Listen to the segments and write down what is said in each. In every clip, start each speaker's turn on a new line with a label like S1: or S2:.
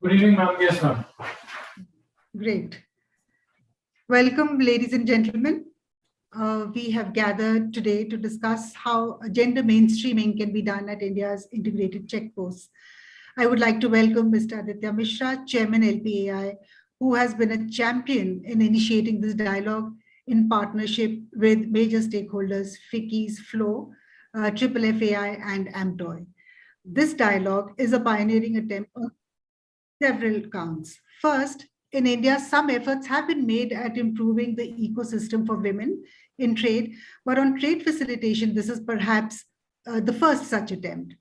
S1: Good evening, ma'am. Yes, ma'am.
S2: Great. Welcome, ladies and gentlemen. We have gathered today to discuss how gender mainstreaming can be done at India's integrated checkposts. I would like to welcome Mr. Aditya Mishra, Chairman LPAI, who has been a champion in initiating this dialogue in partnership with major stakeholders, FICCI's FLOW, FFFAI, and AMTOI. This dialogue is a pioneering attempt on several counts. First, in India, some efforts have been made at improving the ecosystem for women in trade, but on trade facilitation, this is perhaps the first such attempt.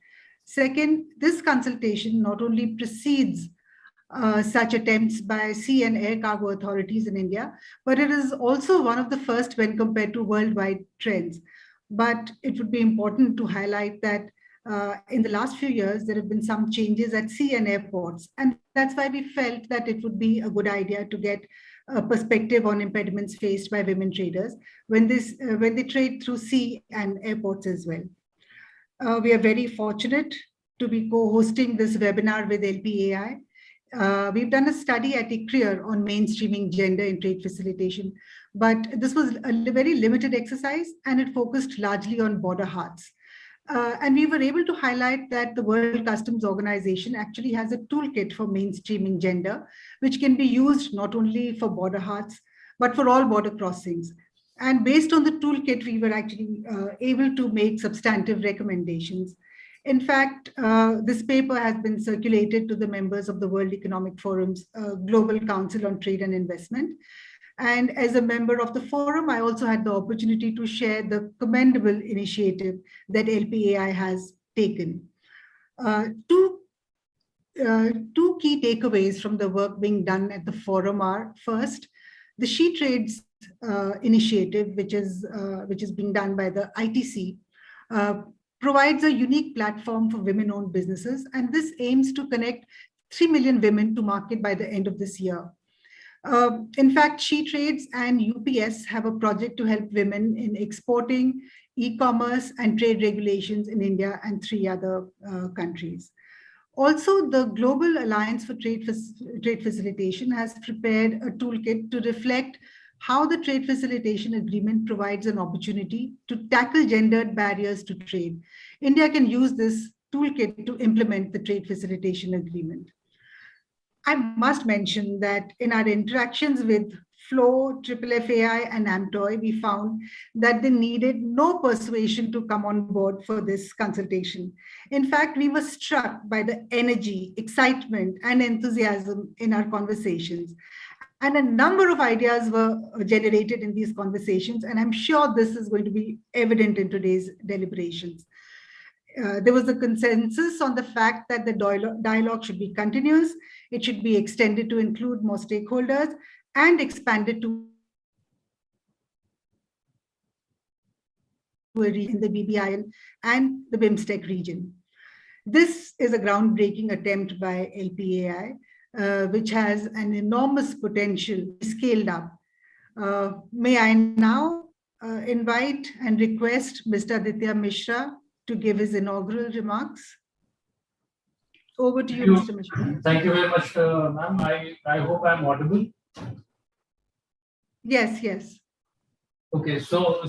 S2: Second, this consultation not only precedes such attempts by sea and air cargo authorities in India, but it is also one of the first when compared to worldwide trends. But it would be important to highlight that in the last few years, there have been some changes at sea and airports. And that's why we felt that it would be a good idea to get a perspective on impediments faced by women traders when they trade through sea and airports as well. We are very fortunate to be co-hosting this webinar with LPAI. We've done a study at ICRIER on mainstreaming gender in trade facilitation, but this was a very limited exercise and it focused largely on border hearts. And we were able to highlight that the World Customs Organization actually has a toolkit for mainstreaming gender, which can be used not only for border hearts, but for all border crossings. And based on the toolkit, we were actually able to make substantive recommendations. In fact, this paper has been circulated to the members of the World Economic Forum's Global Council on Trade and Investment. And as a member of the forum, I also had the opportunity to share the commendable initiative that LPAI has taken. Two key takeaways from the work being done at the forum are, first, the She Trades initiative, which is being done by the ITC, provides a unique platform for women-owned businesses, and this aims to connect 3 million women to market by the end of this year. In fact, She Trades and UPS have a project to help women in exporting, e-commerce, and trade regulations in India and 3 other countries. Also, the Global Alliance for Trade Facilitation has prepared a toolkit to reflect how the trade facilitation agreement provides an opportunity to tackle gendered barriers to trade. India can use this toolkit to implement the trade facilitation agreement. I must mention that in our interactions with FLOW, FFFAI, and AMTOI, we found that they needed no persuasion to come on board for this consultation. In fact, we were struck by the energy, excitement, and enthusiasm in our conversations. And a number of ideas were generated in these conversations, and I'm sure this is going to be evident in today's deliberations. There was a consensus on the fact that the dialogue should be continuous, it should be extended to include more stakeholders, and expanded to in the BBIL and the BIMSTEC region. This is a groundbreaking attempt by LPAI, which has an enormous potential scaled up. May I now invite and request Mr. Aditya Mishra to give his inaugural remarks. Over to you, Mr. Mishra.
S1: Thank you very much, ma'am. I hope I'm audible.
S2: Yes, yes.
S1: Okay, so a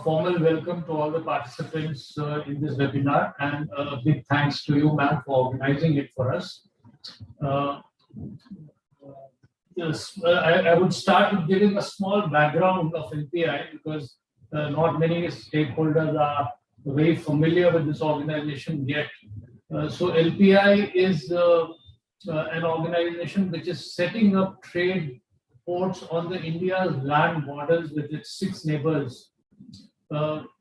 S1: formal welcome to all the participants in this webinar, and a big thanks to you, ma'am, for organizing it for us. Yes, I would start with giving a small background of LPAI because not many stakeholders are very familiar with this organization yet. So LPAI is an organization which is setting up trade ports on the India's land borders with its 6 neighbors.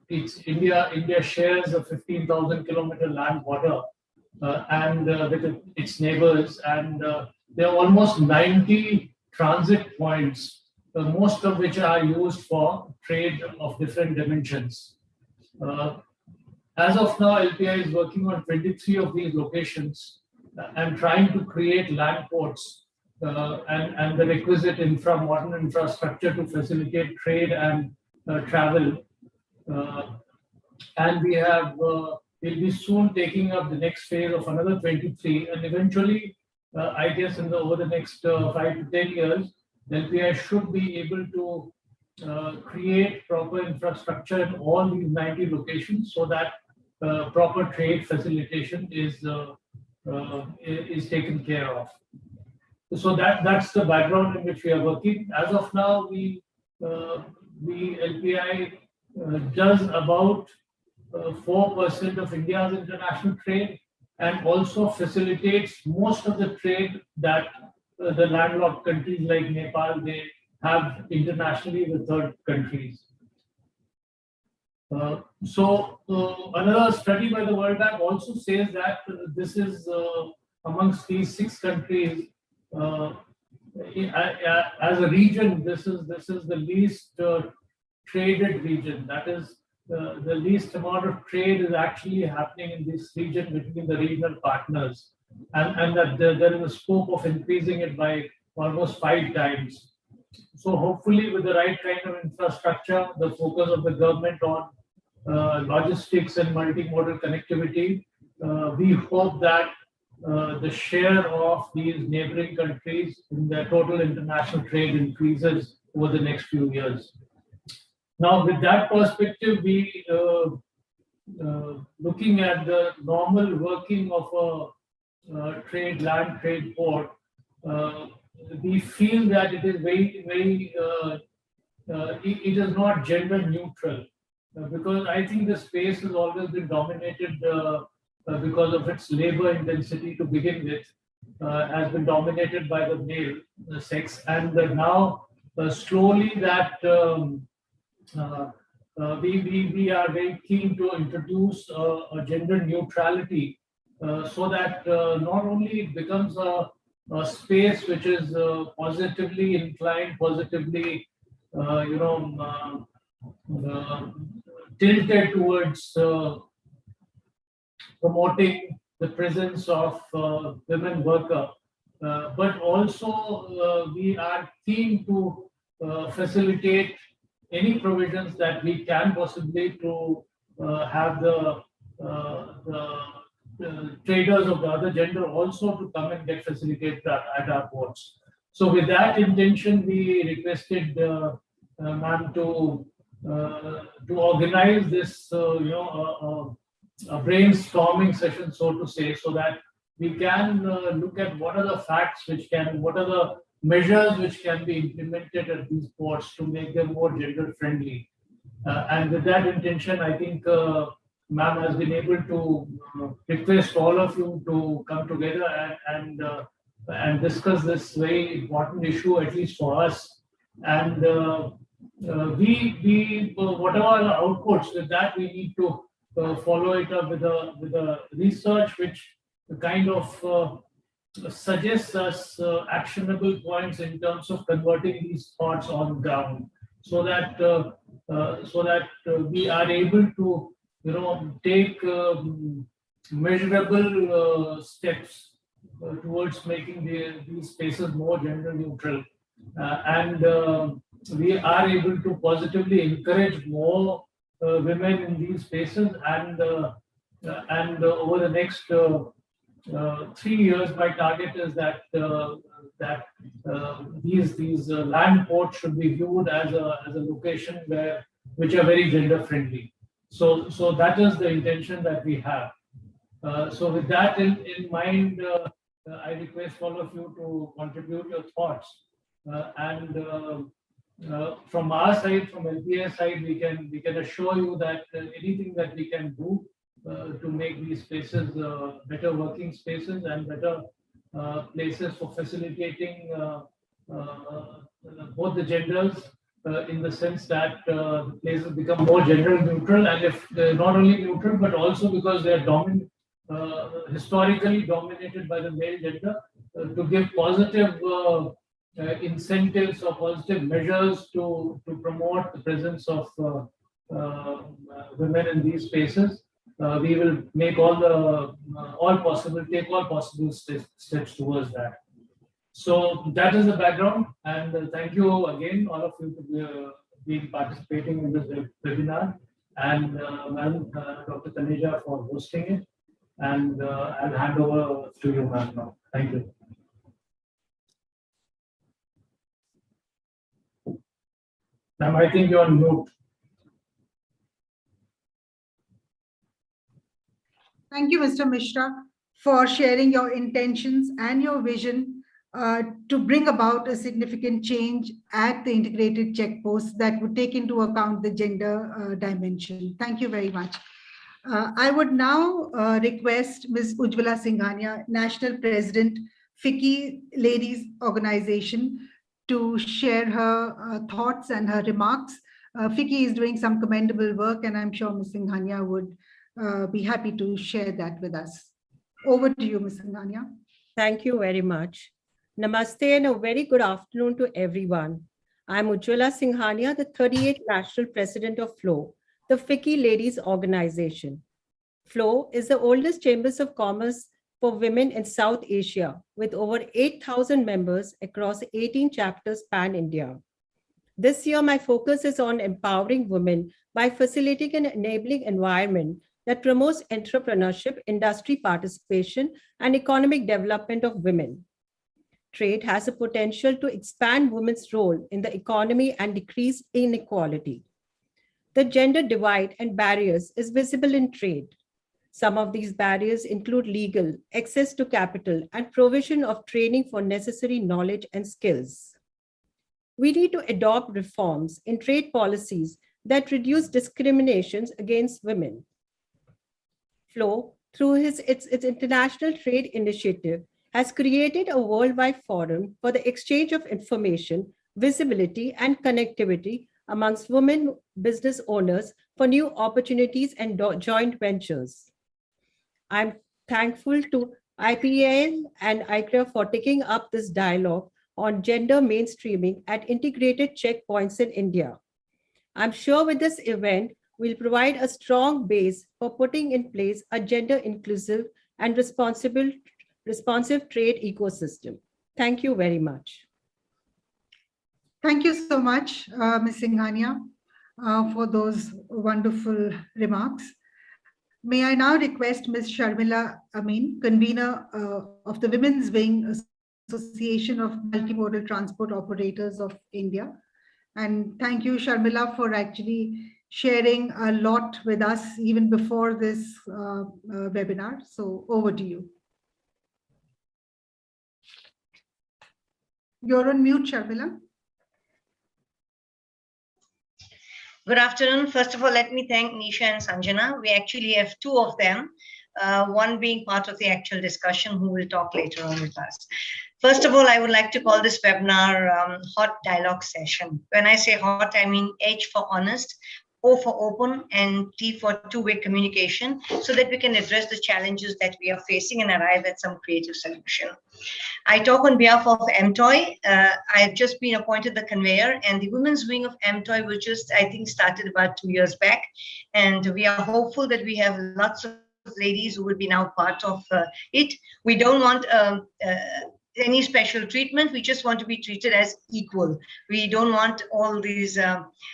S1: India shares a 15,000-kilometer land border and with its neighbors, and there are almost 90 transit points, most of which are used for trade of different dimensions. As of now, LPAI is working on 23 of these locations and trying to create land ports and the requisite modern infrastructure to facilitate trade and travel. And we have we'll be soon taking up the next phase of another 23, and eventually, I guess over the next 5 to 10 years, LPI should be able to create proper infrastructure in all these 90 locations so that proper trade facilitation is taken care of. So that's the background in which we are working. As of now, we LPI does about 4% of India's international trade, and also facilitates most of the trade that the landlocked countries like Nepal, they have internationally with third countries. Another study by the World Bank also says that this is amongst these 6 countries, as a region, this is the least traded region. That is, the least amount of trade is actually happening in this region between the regional partners, and that there is a scope of increasing it by almost 5 times. So hopefully, with the right kind of infrastructure, the focus of the government on logistics and multimodal connectivity, we hope that the share of these neighboring countries in their total international trade increases over the next few years. Now, with that perspective, we looking at the normal working of a land trade port, we feel that it is very it is not gender neutral, because I think the space has always been dominated because of its labor intensity to begin with, has been dominated by the male sex, and now slowly that we are very keen to introduce a gender neutrality, so that not only it becomes a space which is positively inclined, positively tilted towards promoting the presence of women worker, but also we are keen to facilitate any provisions that we can possibly to have the traders of the other gender also to come and get facilitated at our ports. So with that intention, we requested ma'am to organize this, a brainstorming session, so to say, so that we can look at what are the facts what are the measures which can be implemented at these ports to make them more gender friendly. And with that intention, I think ma'am has been able to request all of you to come together and discuss this very important issue, at least for us. And we whatever are the outputs, with that we need to follow it up with a research which kind of suggests us actionable points in terms of converting these thoughts on ground, so that we are able to take measurable steps towards making these spaces more gender neutral, and we are able to positively encourage more women in these spaces, and over the next 3 years, my target is that these land ports should be viewed as a location which are very gender friendly. So that is the intention that we have. So with that in mind, I request all of you to contribute your thoughts, and from our side, from LPAI side, we can assure you that anything that we can do to make these spaces better working spaces and better places for facilitating both the genders, in the sense that the places become more gender neutral, and if they're not only neutral but also because they're historically dominated by the male gender, to give positive incentives or positive measures to promote the presence of women in these spaces. We will make take all possible steps towards that. So that is the background, and thank you again, all of you, to be participating in this webinar. and Madam Dr. Taneja for hosting it. And I'll hand over to you, ma'am, now. Thank you. Ma'am, I think you're on mute.
S2: Thank you, Mr. Mishra, for sharing your intentions and your vision to bring about a significant change at the integrated checkposts that would take into account the gender dimension. Thank you very much. I would now request Ms. Ujjwala Singhania, National President, FICCI Ladies Organization, to share her thoughts and her remarks. FICCI is doing some commendable work, and I'm sure Ms. Singhania would be happy to share that with us. Over to you, Ms. Singhania.
S3: Thank you very much. Namaste and a very good afternoon to everyone. I'm Ujjwala Singhania, the 38th National President of FLOW, the FICCI Ladies Organization. FLOW is the oldest chambers of commerce for women in South Asia, with over 8,000 members across 18 chapters pan-India. This year, my focus is on empowering women by facilitating an enabling environment that promotes entrepreneurship, industry participation, and economic development of women. Trade has the potential to expand women's role in the economy and decrease inequality. The gender divide and barriers is visible in trade. Some of these barriers include legal, access to capital, and provision of training for necessary knowledge and skills. We need to adopt reforms in trade policies that reduce discriminations against women. FLOW, through its international trade initiative, has created a worldwide forum for the exchange of information, visibility, and connectivity amongst women business owners for new opportunities and joint ventures. I'm thankful to IPAI and ICRIER for taking up this dialogue on gender mainstreaming at integrated checkpoints in India. I'm sure with this event, we'll provide a strong base for putting in place a gender-inclusive and responsive trade ecosystem. Thank you very much.
S2: Thank you so much, Ms. Singhania, for those wonderful remarks. May I now request Ms. Sharmila Amin, convener of the Women's Wing Association of Multimodal Transport Operators of India. And thank you, Sharmila, for actually sharing a lot with us even before this webinar. So over to you. You're on mute, Sharmila.
S4: Good afternoon. First of all, let me thank Nisha and Sanjana. We actually have two of them, one being part of the actual discussion who will talk later on with us. First of all, I would like to call this webinar Hot Dialogue Session. When I say hot, I mean H for honest, O for open, and T for two-way communication, so that we can address the challenges that we are facing and arrive at some creative solution. I talk on behalf of AMTOI. I've just been appointed the conveyor, and the women's wing of AMTOI was just, I think, started about 2 years back. And we are hopeful that we have lots of ladies who will be now part of it. We don't want any special treatment. We just want to be treated as equal. We don't want all these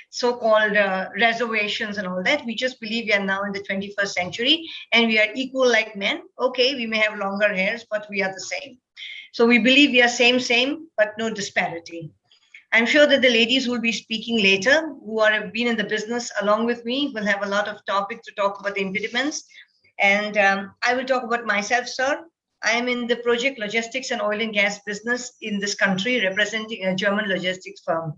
S4: so-called reservations and all that. We just believe we are now in the 21st century and we are equal like men. Okay, we may have longer hairs, but we are the same. So we believe we are same, but no disparity. I'm sure that the ladies who will be speaking later, who have been in the business along with me, will have a lot of topics to talk about the impediments. And I will talk about myself, sir. I am in the project logistics and oil and gas business in this country, representing a German logistics firm.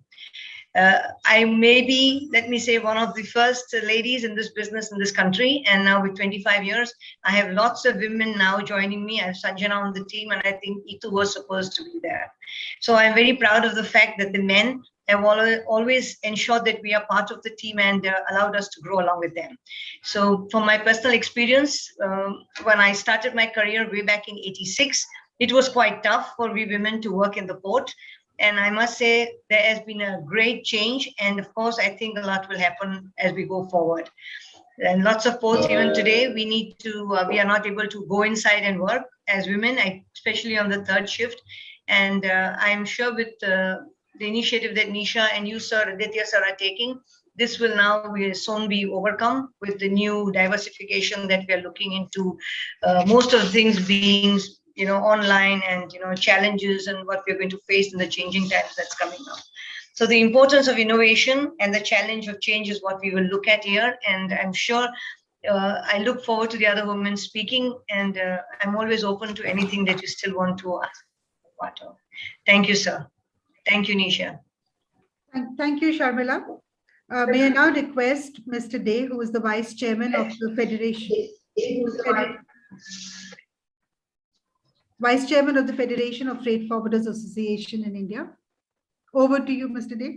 S4: I may be, let me say, one of the first ladies in this business in this country. And now with 25 years, I have lots of women now joining me. I have Sanjana on the team, and I think Itu was supposed to be there. So I'm very proud of the fact that the men have always ensured that we are part of the team and allowed us to grow along with them. So from my personal experience, when I started my career way back in '86, it was quite tough for we women to work in the port. And I must say there has been a great change. And of course, I think a lot will happen as we go forward. And lots of ports, even today, we need to, we are not able to go inside and work as women, especially on the third shift. And I'm sure with the initiative that Nisha and you, sir, Aditya, sir, are taking, this will now soon be overcome with the new diversification that we are looking into, most of the things being online, and challenges and what we're going to face in the changing times that's coming up. So the importance of innovation and the challenge of change is what we will look at here, and I'm sure I look forward to the other women speaking, and I'm always open to anything that you still want to ask part of. Thank you, sir. Thank you, Nisha.
S2: Thank you, Sharmila. May I now request Mr. Day, who is the Vice Chairman of the Federation of Freight Forwarders Association in India. Over to you, Mr. Day.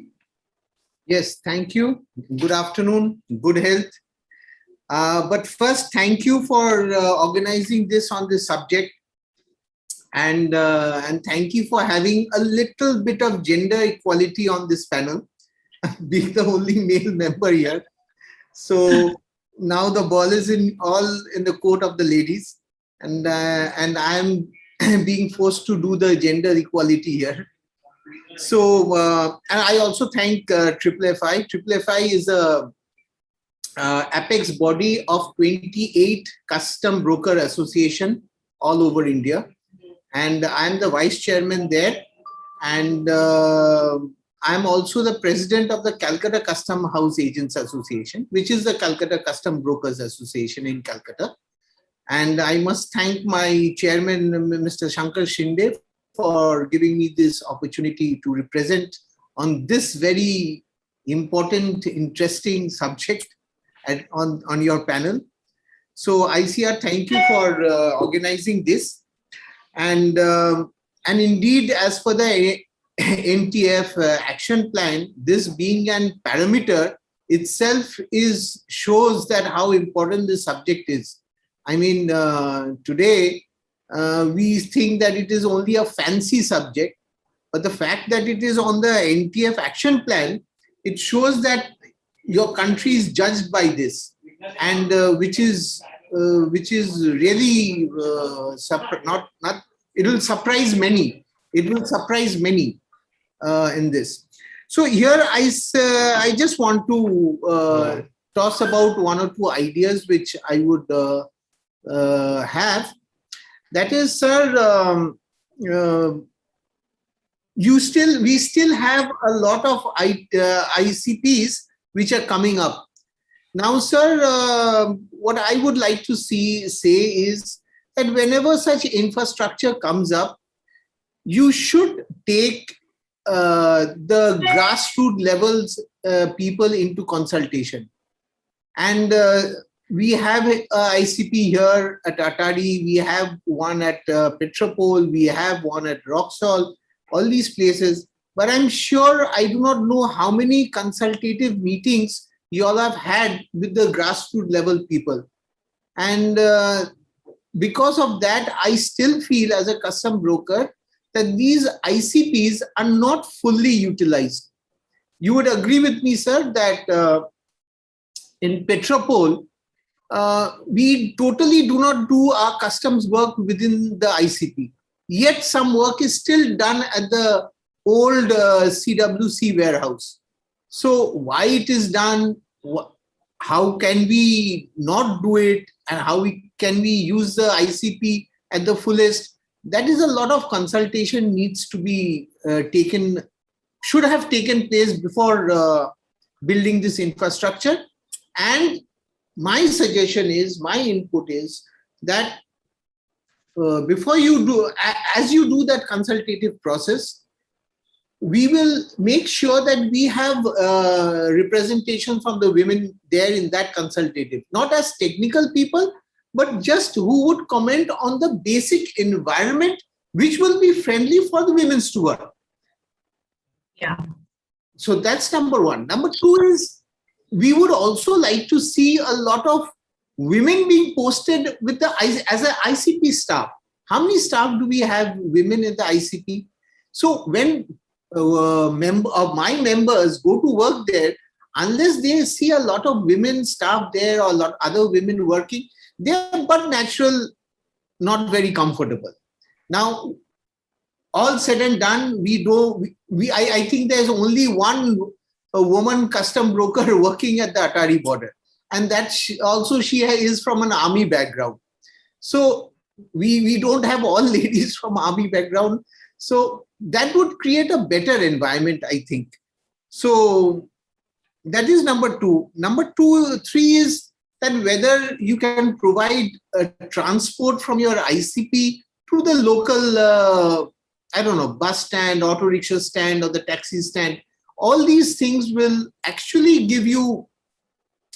S5: Yes, thank you. Good afternoon, good health. But first, thank you for organizing this on this subject. And thank you for having a little bit of gender equality on this panel, being the only male member here. So now the ball is all in the court of the ladies, and I'm being forced to do the gender equality here. So and I also thank FFFAI. FFFAI is a apex body of 28 custom broker association all over India. And I'm the vice chairman there. And I'm also the president of the Calcutta Custom House Agents Association, which is the Calcutta Custom Brokers Association in Calcutta. And I must thank my chairman, Mr. Shankar Shinde, for giving me this opportunity to represent on this very important, interesting subject on your panel. So ICR, thank you for organizing this. And indeed, as for the NTF action plan, this being an parameter itself shows that how important this subject is. I mean, today we think that it is only a fancy subject, but the fact that it is on the NTF action plan, it shows that your country is judged by this, and which is really it will surprise many. It will surprise many in this. So here I just want to toss about one or two ideas which I would have. That is, sir, we still have a lot of ICPs which are coming up. Now, sir, what I would like to say is that whenever such infrastructure comes up, you should take the grassroots levels people into consultation. And we have a ICP here at Atadi, we have one at Petropole, we have one at Roxol, all these places. But I'm sure I do not know how many consultative meetings you all have had with the grassroots level people. And because of that, I still feel as a custom broker that these ICPs are not fully utilized. You would agree with me, sir, that in Petropole, we totally do not do our customs work within the ICP. Yet some work is still done at the old CWC warehouse. So why it is done, how can we not do it, and how can we use the ICP at the fullest? That is a lot of consultation needs to be should have taken place before building this infrastructure. And my suggestion is, my input is that before you do, as you do that consultative process, we will make sure that we have representation from the women there in that consultative, not as technical people, but just who would comment on the basic environment which will be friendly for the women's to work.
S4: Yeah.
S5: So that's number one. Number two is, we would also like to see a lot of women being posted with as an ICP staff. How many staff do we have women in the ICP? So when my members go to work there, unless they see a lot of women staff there or a lot other women working, they are but natural, not very comfortable. Now, all said and done, I think there's only one a woman custom broker working at the Atari border. And that she is from an army background. So we don't have all ladies from army background. So that would create a better environment, I think. So that is number two. Three is that whether you can provide a transport from your ICP to the local, bus stand, auto rickshaw stand, or the taxi stand. All these things will actually give you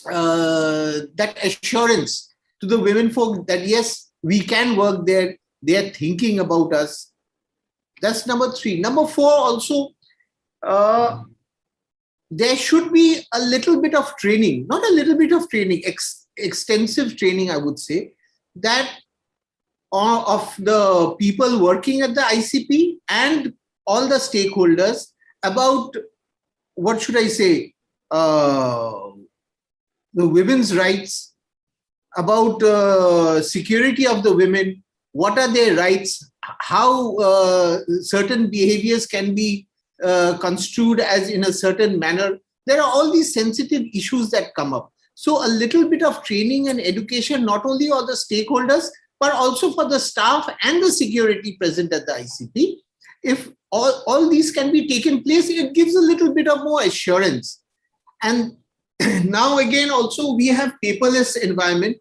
S5: that assurance to the women folk that yes, we can work there. They are thinking about us. That's number three. Number four, also, there should be a little bit of training, not a little bit of training, extensive training, I would say, that of the people working at the ICP and all the stakeholders about, what should I say, the women's rights, about security of the women, what are their rights, how certain behaviors can be construed as in a certain manner. There are all these sensitive issues that come up. So a little bit of training and education, not only for the stakeholders, but also for the staff and the security present at the ICP. If all these can be taken place, it gives a little bit of more assurance. And now again, also we have paperless environment,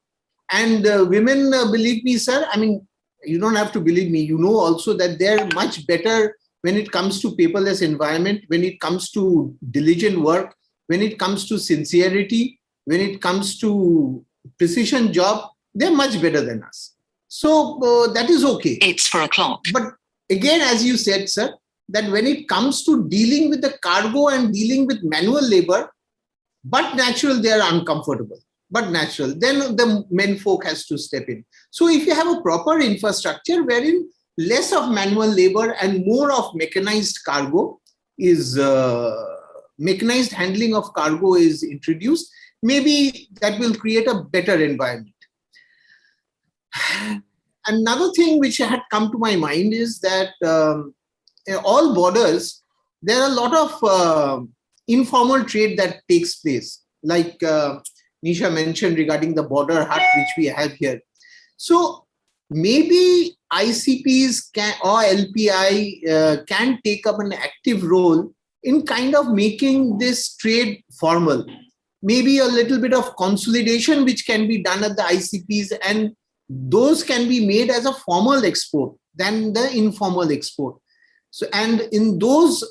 S5: and women, believe me, sir, I mean, you don't have to believe me, you know also that they're much better when it comes to paperless environment, when it comes to diligent work, when it comes to sincerity, when it comes to precision job, they're much better than us. So that is okay.
S6: It's 4 o'clock.
S5: But again, as you said, sir, that when it comes to dealing with the cargo and dealing with manual labor, but natural, they are uncomfortable. But natural, then the men folk has to step in. So if you have a proper infrastructure wherein less of manual labor and more of mechanized cargo is, mechanized handling of cargo is introduced, maybe that will create a better environment. Another thing which had come to my mind is that in all borders, there are a lot of informal trade that takes place, like Nisha mentioned regarding the border hut which we have here. So maybe ICPs can, or LPAI can take up an active role in kind of making this trade formal. Maybe a little bit of consolidation which can be done at the ICPs, and those can be made as a formal export than the informal export. So, and in those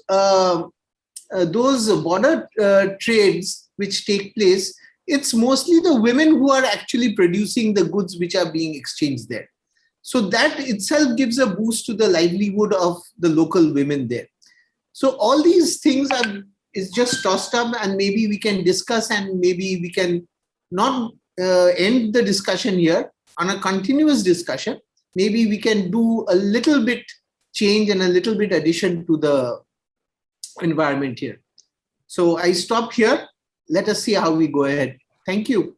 S5: border trades which take place, it's mostly the women who are actually producing the goods which are being exchanged there. So that itself gives a boost to the livelihood of the local women there. So all these things is just tossed up, and maybe we can discuss, and maybe we can not end the discussion here on a continuous discussion. Maybe we can do a little bit change and a little bit addition to the environment here. So I stop here. Let us see how we go ahead. Thank you.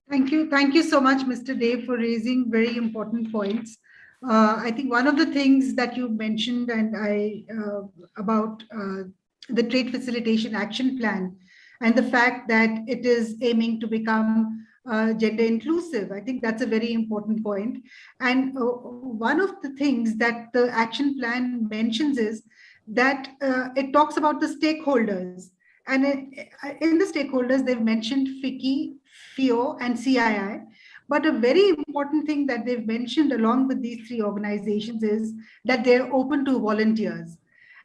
S2: Thank you. Thank you so much, Mr. Dev, for raising very important points. I think one of the things that you mentioned about the Trade Facilitation Action Plan and the fact that it is aiming to become gender inclusive, I think that's a very important point. And one of the things that the action plan mentions is that it talks about the stakeholders. And in the stakeholders, they've mentioned FICCI, FIO, and CII. But a very important thing that they've mentioned along with these three organizations is that they're open to volunteers.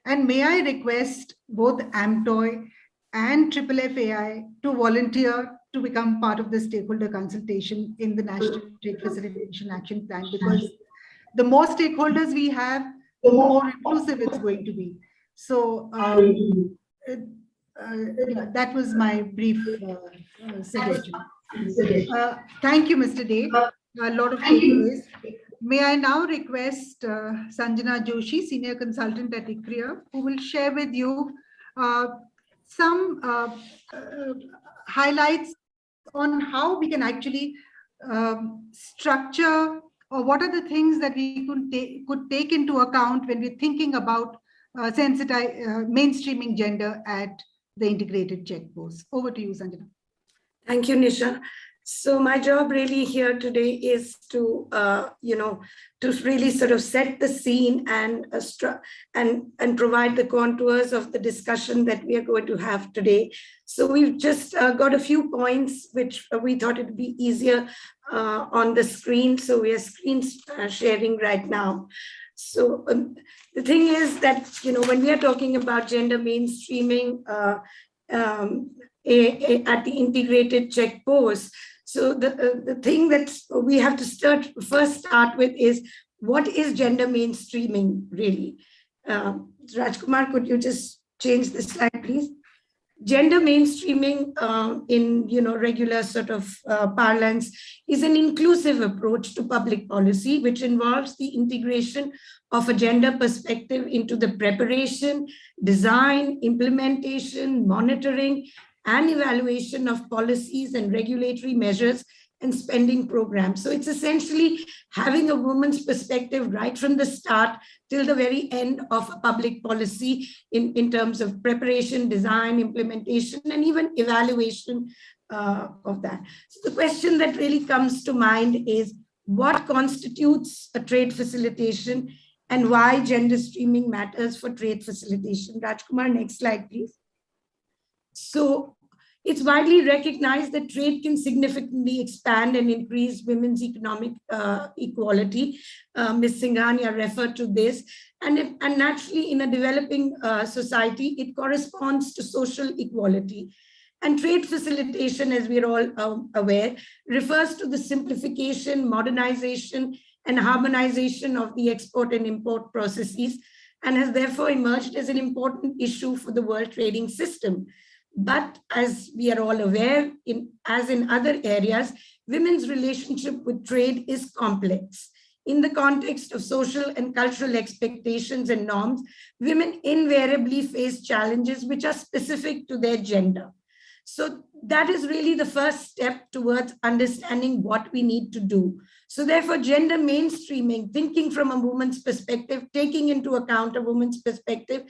S2: And may I request both AMTOI and FFFAI to volunteer to become part of the stakeholder consultation in the National Trade Facilitation Action Plan, because the more stakeholders we have, the more inclusive it's going to be. So that was my brief suggestion. Thank you, Mr. Dev. A lot of takeaways. May I now request Sanjana Joshi, Senior Consultant at ICRIER, who will share with you some highlights on how we can actually structure, or what are the things that we could take into account when we're thinking about mainstreaming gender at the integrated check posts. Over to you, Sanjana.
S6: Thank you, Nisha. So my job really here today is to, to really sort of set the scene and provide the contours of the discussion that we are going to have today. So we've just got a few points which we thought it'd be easier on the screen. So we are screen sharing right now. So the thing is that, when we are talking about gender mainstreaming at the integrated check posts, so the thing that we have to first start with is, what is gender mainstreaming really? Rajkumar, could you just change the slide, please? Gender mainstreaming in regular sort of parlance is an inclusive approach to public policy, which involves the integration of a gender perspective into the preparation, design, implementation, monitoring, and evaluation of policies and regulatory measures and spending programs. So it's essentially having a woman's perspective right from the start till the very end of a public policy in terms of preparation, design, implementation, and even evaluation of that. So the question that really comes to mind is, what constitutes a trade facilitation and why gender streaming matters for trade facilitation? Rajkumar, next slide, please. So it's widely recognized that trade can significantly expand and increase women's economic equality. Ms. Singhania referred to this. And naturally, in a developing society, it corresponds to social equality. And trade facilitation, as we're all aware, refers to the simplification, modernization, and harmonization of the export and import processes, and has therefore emerged as an important issue for the world trading system. But as we are all aware, as in other areas, women's relationship with trade is complex. In the context of social and cultural expectations and norms, women invariably face challenges which are specific to their gender. So that is really the first step towards understanding what we need to do. So therefore, gender mainstreaming, thinking from a woman's perspective, taking into account a woman's perspective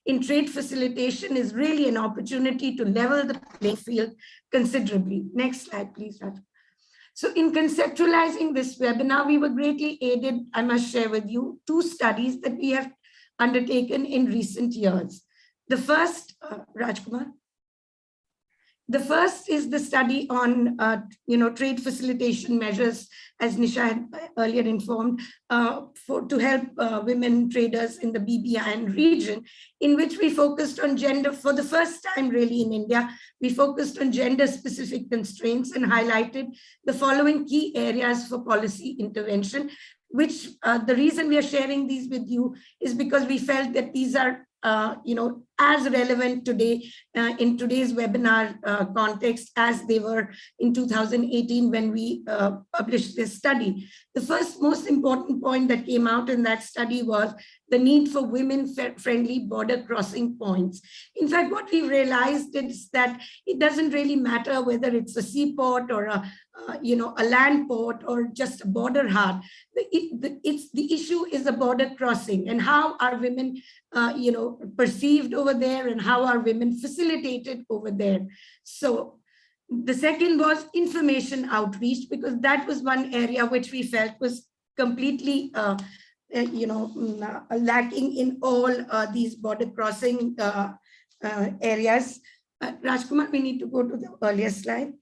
S6: in trade facilitation is really an opportunity to level the playing field considerably. Next slide, please, Raj. So in conceptualizing this webinar, we were greatly aided, I must share with you, 2 studies that we have undertaken in recent years. The first, Rajkumar. The first is the study on, trade facilitation measures, as Nisha had earlier informed, to help women traders in the BBIN region, in which we focused on gender for the first time really in India. We focused on gender-specific constraints and highlighted the following key areas for policy intervention, which the reason we are sharing these with you is because we felt that these are as relevant today in today's webinar context as they were in 2018 when we published this study. The first most important point that came out in that study was the need for women-friendly border crossing points. In fact, what we realized is that it doesn't really matter whether it's a seaport or a land port or just a border hub. The issue is the border crossing and how are women perceived over there and how are women facilitated over there. So the second was information outreach, because that was one area which we felt was completely lacking in all these border crossing areas. Rajkumar, we need to go to the earlier slide.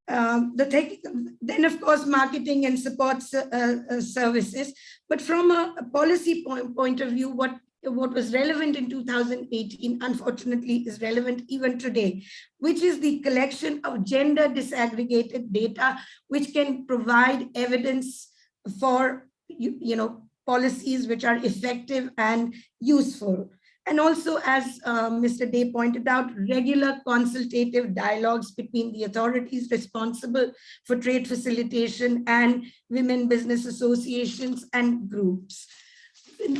S6: Then of course, marketing and support services. But from a policy point of view, what was relevant in 2018, unfortunately, is relevant even today, which is the collection of gender disaggregated data, which can provide evidence for policies which are effective and useful. And also, as Mr. Day pointed out, regular consultative dialogues between the authorities responsible for trade facilitation and women business associations and groups.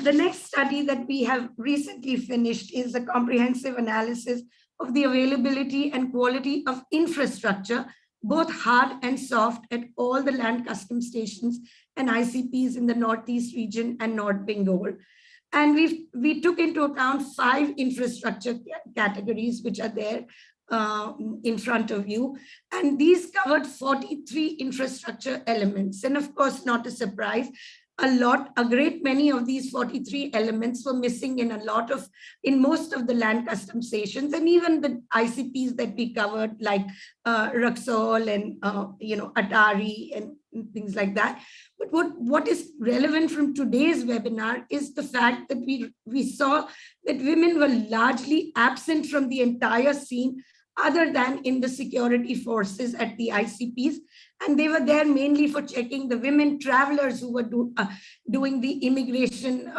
S6: The next study that we have recently finished is a comprehensive analysis of the availability and quality of infrastructure, both hard and soft, at all the land custom stations and ICPs in the Northeast region and North Bengal. And we took into account 5 infrastructure categories, which are there in front of you. And these covered 43 infrastructure elements. And of course, not a surprise, a great many of these 43 elements were missing in most of the land custom stations, and even the ICPs that we covered, like Raxol and Atari and things like that. But what is relevant from today's webinar is the fact that we saw that women were largely absent from the entire scene, other than in the security forces at the ICPs. And they were there mainly for checking the women travelers who were doing the immigration,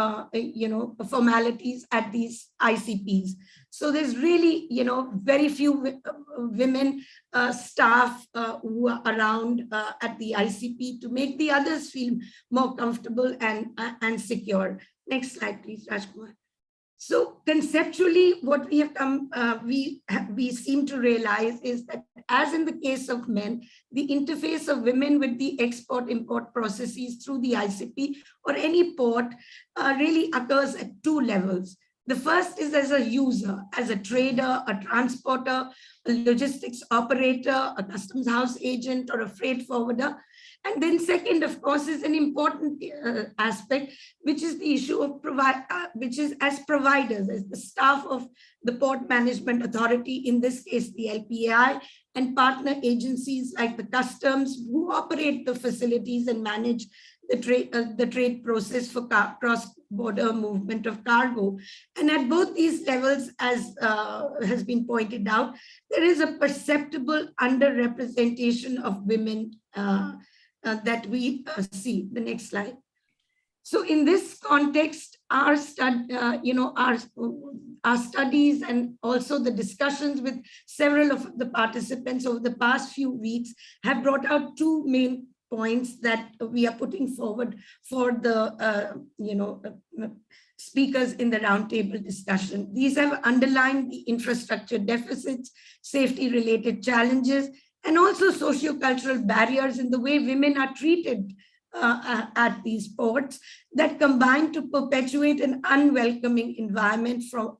S6: formalities at these ICPs. So there's really, very few women staff who are around at the ICP to make the others feel more comfortable and secure. Next slide, please, Rajkumar. So conceptually, what we have come, we seem to realize is that, as in the case of men, the interface of women with the export-import processes through the ICP or any port really occurs at 2 levels. The first is as a user, as a trader, a transporter, a logistics operator, a customs house agent, or a freight forwarder. And then second, of course, is an important aspect, which is the issue of which is as providers, as the staff of the Port Management Authority, in this case, the LPAI, and partner agencies like the customs, who operate the facilities and manage the trade process for cross-border movement of cargo. And at both these levels, as has been pointed out, there is a perceptible underrepresentation of women that we see. The next slide. So in this context, our studies and also the discussions with several of the participants over the past few weeks have brought out 2 main points that we are putting forward for the speakers in the roundtable discussion. These have underlined the infrastructure deficits, safety-related challenges, and also socio-cultural barriers in the way women are treated at these ports that combine to perpetuate an unwelcoming environment for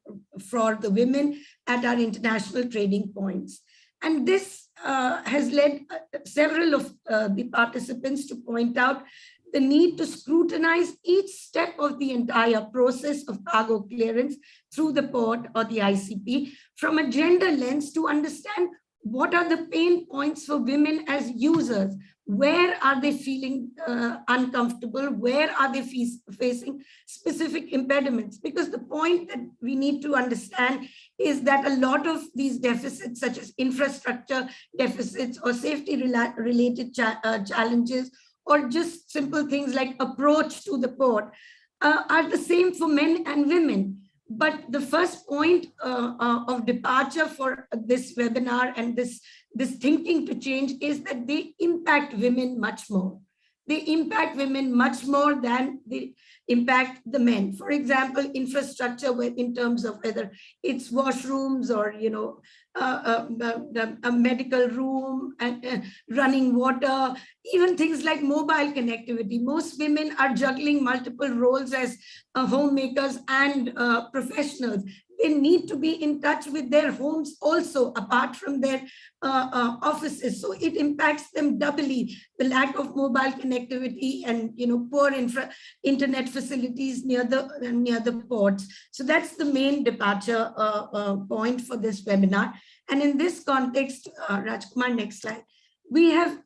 S6: the women at our international trading points. And this has led several of the participants to point out the need to scrutinize each step of the entire process of cargo clearance through the port or the ICP from a gender lens to understand what are the pain points for women as users. Where are they feeling uncomfortable? Where are they facing specific impediments? Because the point that we need to understand is that a lot of these deficits, such as infrastructure deficits or safety-related challenges, or just simple things like approach to the port, are the same for men and women. But the first point of departure for this webinar and this thinking to change is that they impact women much more. They impact women much more than they impact the men. For example, infrastructure in terms of whether it's washrooms or a medical room and running water, even things like mobile connectivity. Most women are juggling multiple roles as homemakers and professionals. They need to be in touch with their homes also, apart from their offices. So it impacts them doubly, the lack of mobile connectivity and poor internet facilities near the ports. So that's the main departure point for this webinar. And in this context, Rajkumar, next slide. We are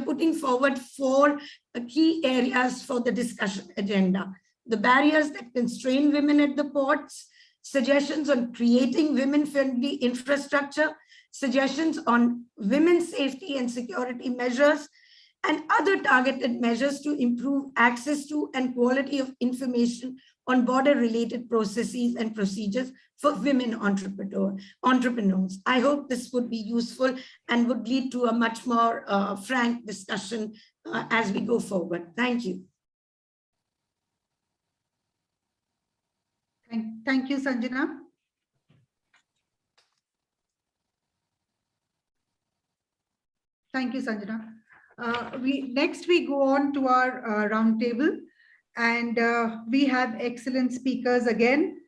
S6: putting forward 4 key areas for the discussion agenda: the barriers that constrain women at the ports, suggestions on creating women-friendly infrastructure, suggestions on women's safety and security measures, and other targeted measures to improve access to and quality of information on border-related processes and procedures for women entrepreneurs. I hope this would be useful and would lead to a much more frank discussion as we go forward. Thank you.
S2: Thank you, Sanjana. Thank you, Sanjana. Next we go on to our roundtable. And we have excellent speakers again.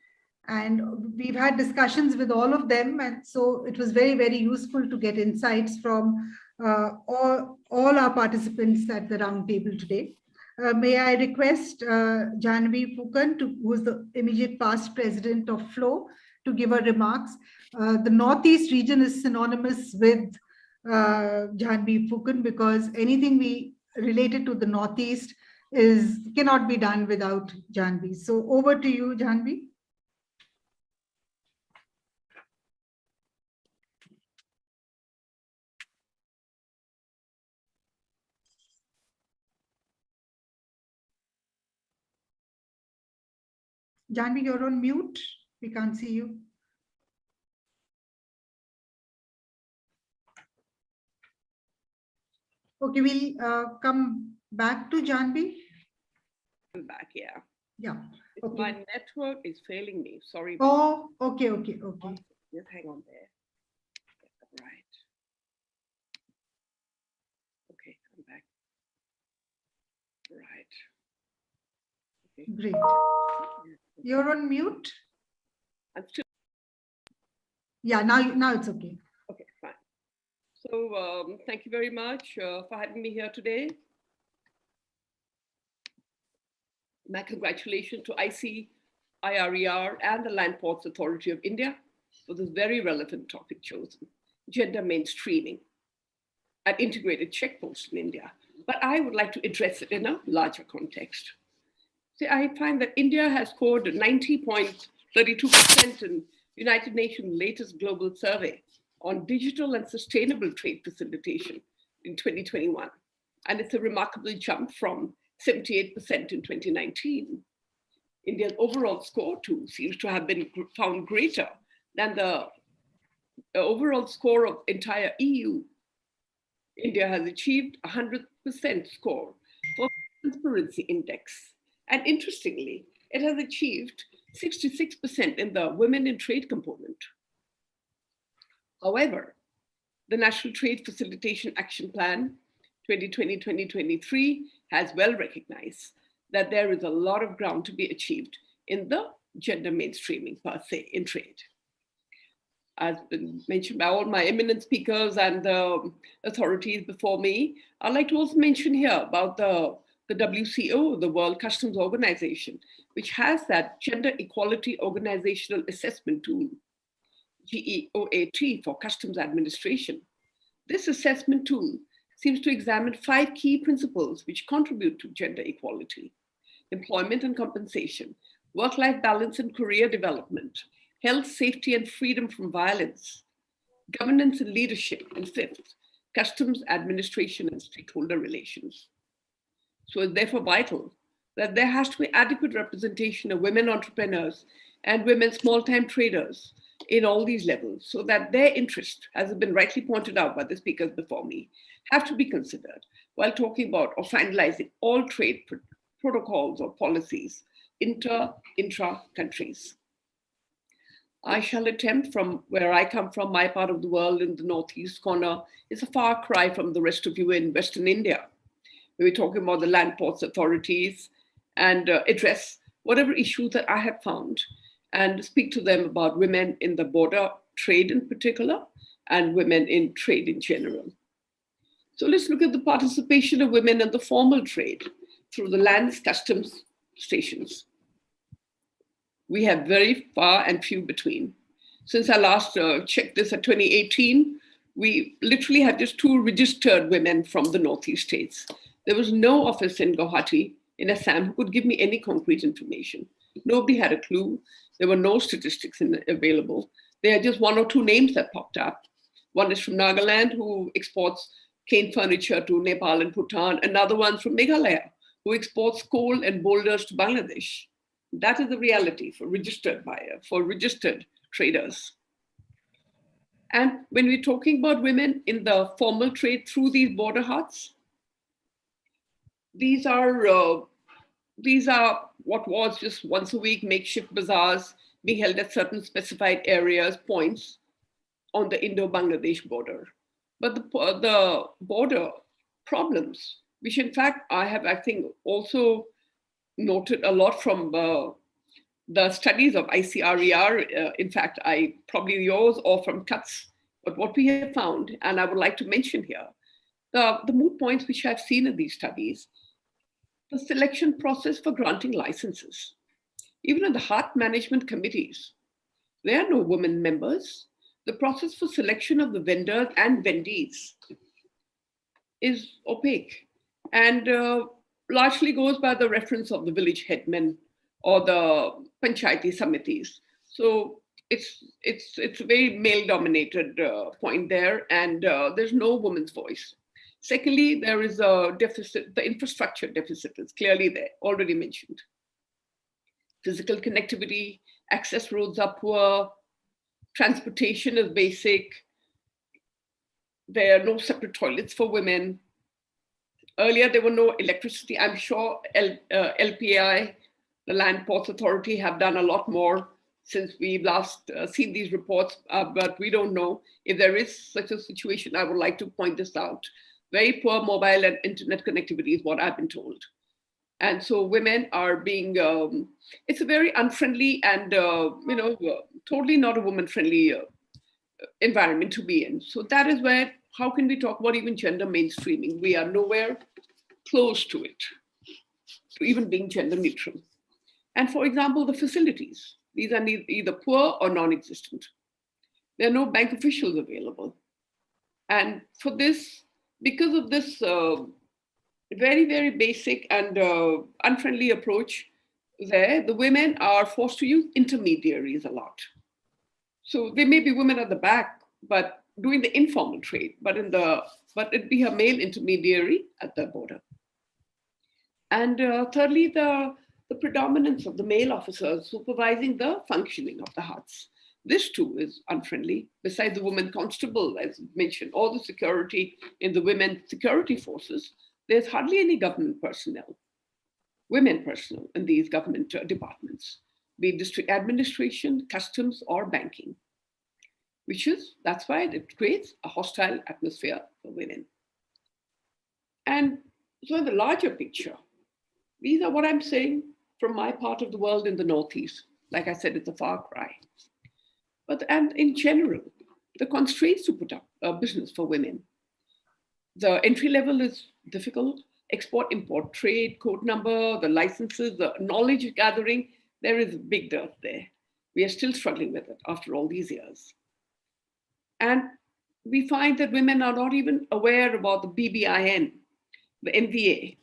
S2: And we've had discussions with all of them. And so it was very, very useful to get insights from all our participants at the roundtable today. May I request Jahnabi Phookan, who is the immediate past president of FLOW, to give her remarks. The Northeast region is synonymous with Jahnabi Phookan because anything we related to the Northeast cannot be done without Jahnabi. So over to you, Jahnabi. Jahnabi, you're on mute. We can't see you. Okay, we'll come back to Jahnabi.
S7: I'm back, yeah.
S2: Yeah.
S7: Okay. My network is failing me. Sorry.
S2: Oh, okay.
S7: Just hang on there. Right. Okay, I'm back. Right. Okay.
S2: Great. You're on mute.
S7: I'm still.
S2: Yeah, now it's okay.
S7: Okay, fine. So thank you very much for having me here today. My congratulations to ICRIER and the Land Ports Authority of India for this very relevant topic chosen, gender mainstreaming at integrated checkposts in India. But I would like to address it in a larger context. See, I find that India has scored 90.32% in United Nations latest global survey on digital and sustainable trade facilitation in 2021. And it's a remarkable jump from 78% in 2019. India's overall score too seems to have been found greater than the overall score of entire EU. India has achieved 100% score for Transparency Index. And interestingly, it has achieved 66% in the Women in Trade component. However, the National Trade Facilitation Action Plan 2020-2023 has well recognized that there is a lot of ground to be achieved in the gender mainstreaming per se in trade. As been mentioned by all my eminent speakers and the authorities before me, I'd like to also mention here about the WCO, the World Customs Organization, which has that Gender Equality Organizational Assessment Tool, GEOAT for Customs Administration. This assessment tool seems to examine 5 key principles which contribute to gender equality: employment and compensation, work-life balance and career development, health, safety, and freedom from violence, governance and leadership, and 5th, customs administration and stakeholder relations. So it's therefore vital that there has to be adequate representation of women entrepreneurs and women small-time traders in all these levels, so that their interest, as has been rightly pointed out by the speakers before me, have to be considered while talking about or finalizing all trade protocols or policies intra countries. I shall attempt, from where I come from, my part of the world in the northeast corner is a far cry from the rest of you in Western India. We're talking about the land ports authorities and address whatever issues that I have found and speak to them about women in the border trade in particular and women in trade in general. So let's look at the participation of women in the formal trade through the lands customs stations. We have very far and few between. Since I last checked this at 2018, we literally had just 2 registered women from the Northeast states. There was no office in Guwahati, in Assam, who could give me any concrete information. Nobody had a clue. There were no statistics available. There are just 1 or 2 names that popped up. One is from Nagaland, who exports cane furniture to Nepal and Bhutan. Another one from Meghalaya, who exports coal and boulders to Bangladesh. That is the reality for registered buyer, for registered traders. And when we're talking about women in the formal trade through these border huts, these are what was just once a week makeshift bazaars being held at certain specified areas, points on the Indo-Bangladesh border. But the border problems, which in fact I have, I think, also noted a lot from the studies of ICRIER. In fact, probably yours or from cuts, but what we have found, and I would like to mention here, the moot points which I've seen in these studies, the selection process for granting licenses. Even in the heart management committees, there are no women members. The process for selection of the vendors and vendees is opaque and largely goes by the reference of the village headmen or the panchayati samitis. So it's a very male-dominated point there, and there's no woman's voice. Secondly, there is a deficit. The infrastructure deficit is clearly there, already mentioned. Physical connectivity, access roads are poor, transportation is basic. There are no separate toilets for women. Earlier, there were no electricity. I'm sure LPAI, the Land Ports Authority, have done a lot more since we've last seen these reports, but we don't know if there is such a situation. I would like to point this out. Very poor mobile and internet connectivity is what I've been told. And so women are being, it's a very unfriendly and, totally not a woman-friendly environment to be in. So that is where, how can we talk about even gender mainstreaming? We are nowhere close to it, to even being gender neutral. And for example, the facilities, these are either poor or non-existent. There are no bank officials available. And for this, because of this very, very basic and unfriendly approach there, the women are forced to use intermediaries a lot. So there may be women at the back, but doing the informal trade, but it'd be a male intermediary at the border. And thirdly, the predominance of the male officers supervising the functioning of the huts. This too is unfriendly. Besides the women constable, as mentioned, or the security in the women security forces, there's hardly any government personnel, women personnel in these government departments, be it district administration, customs, or banking, that's why it creates a hostile atmosphere for women. And so in the larger picture, these are what I'm saying from my part of the world in the Northeast. Like I said, it's a far cry. And in general, the constraints to put up a business for women. The entry level is difficult. Export-import trade, code number, the licenses, the knowledge gathering, there is a big dearth there. We are still struggling with it after all these years. And we find that women are not even aware about the BBIN, the NVA,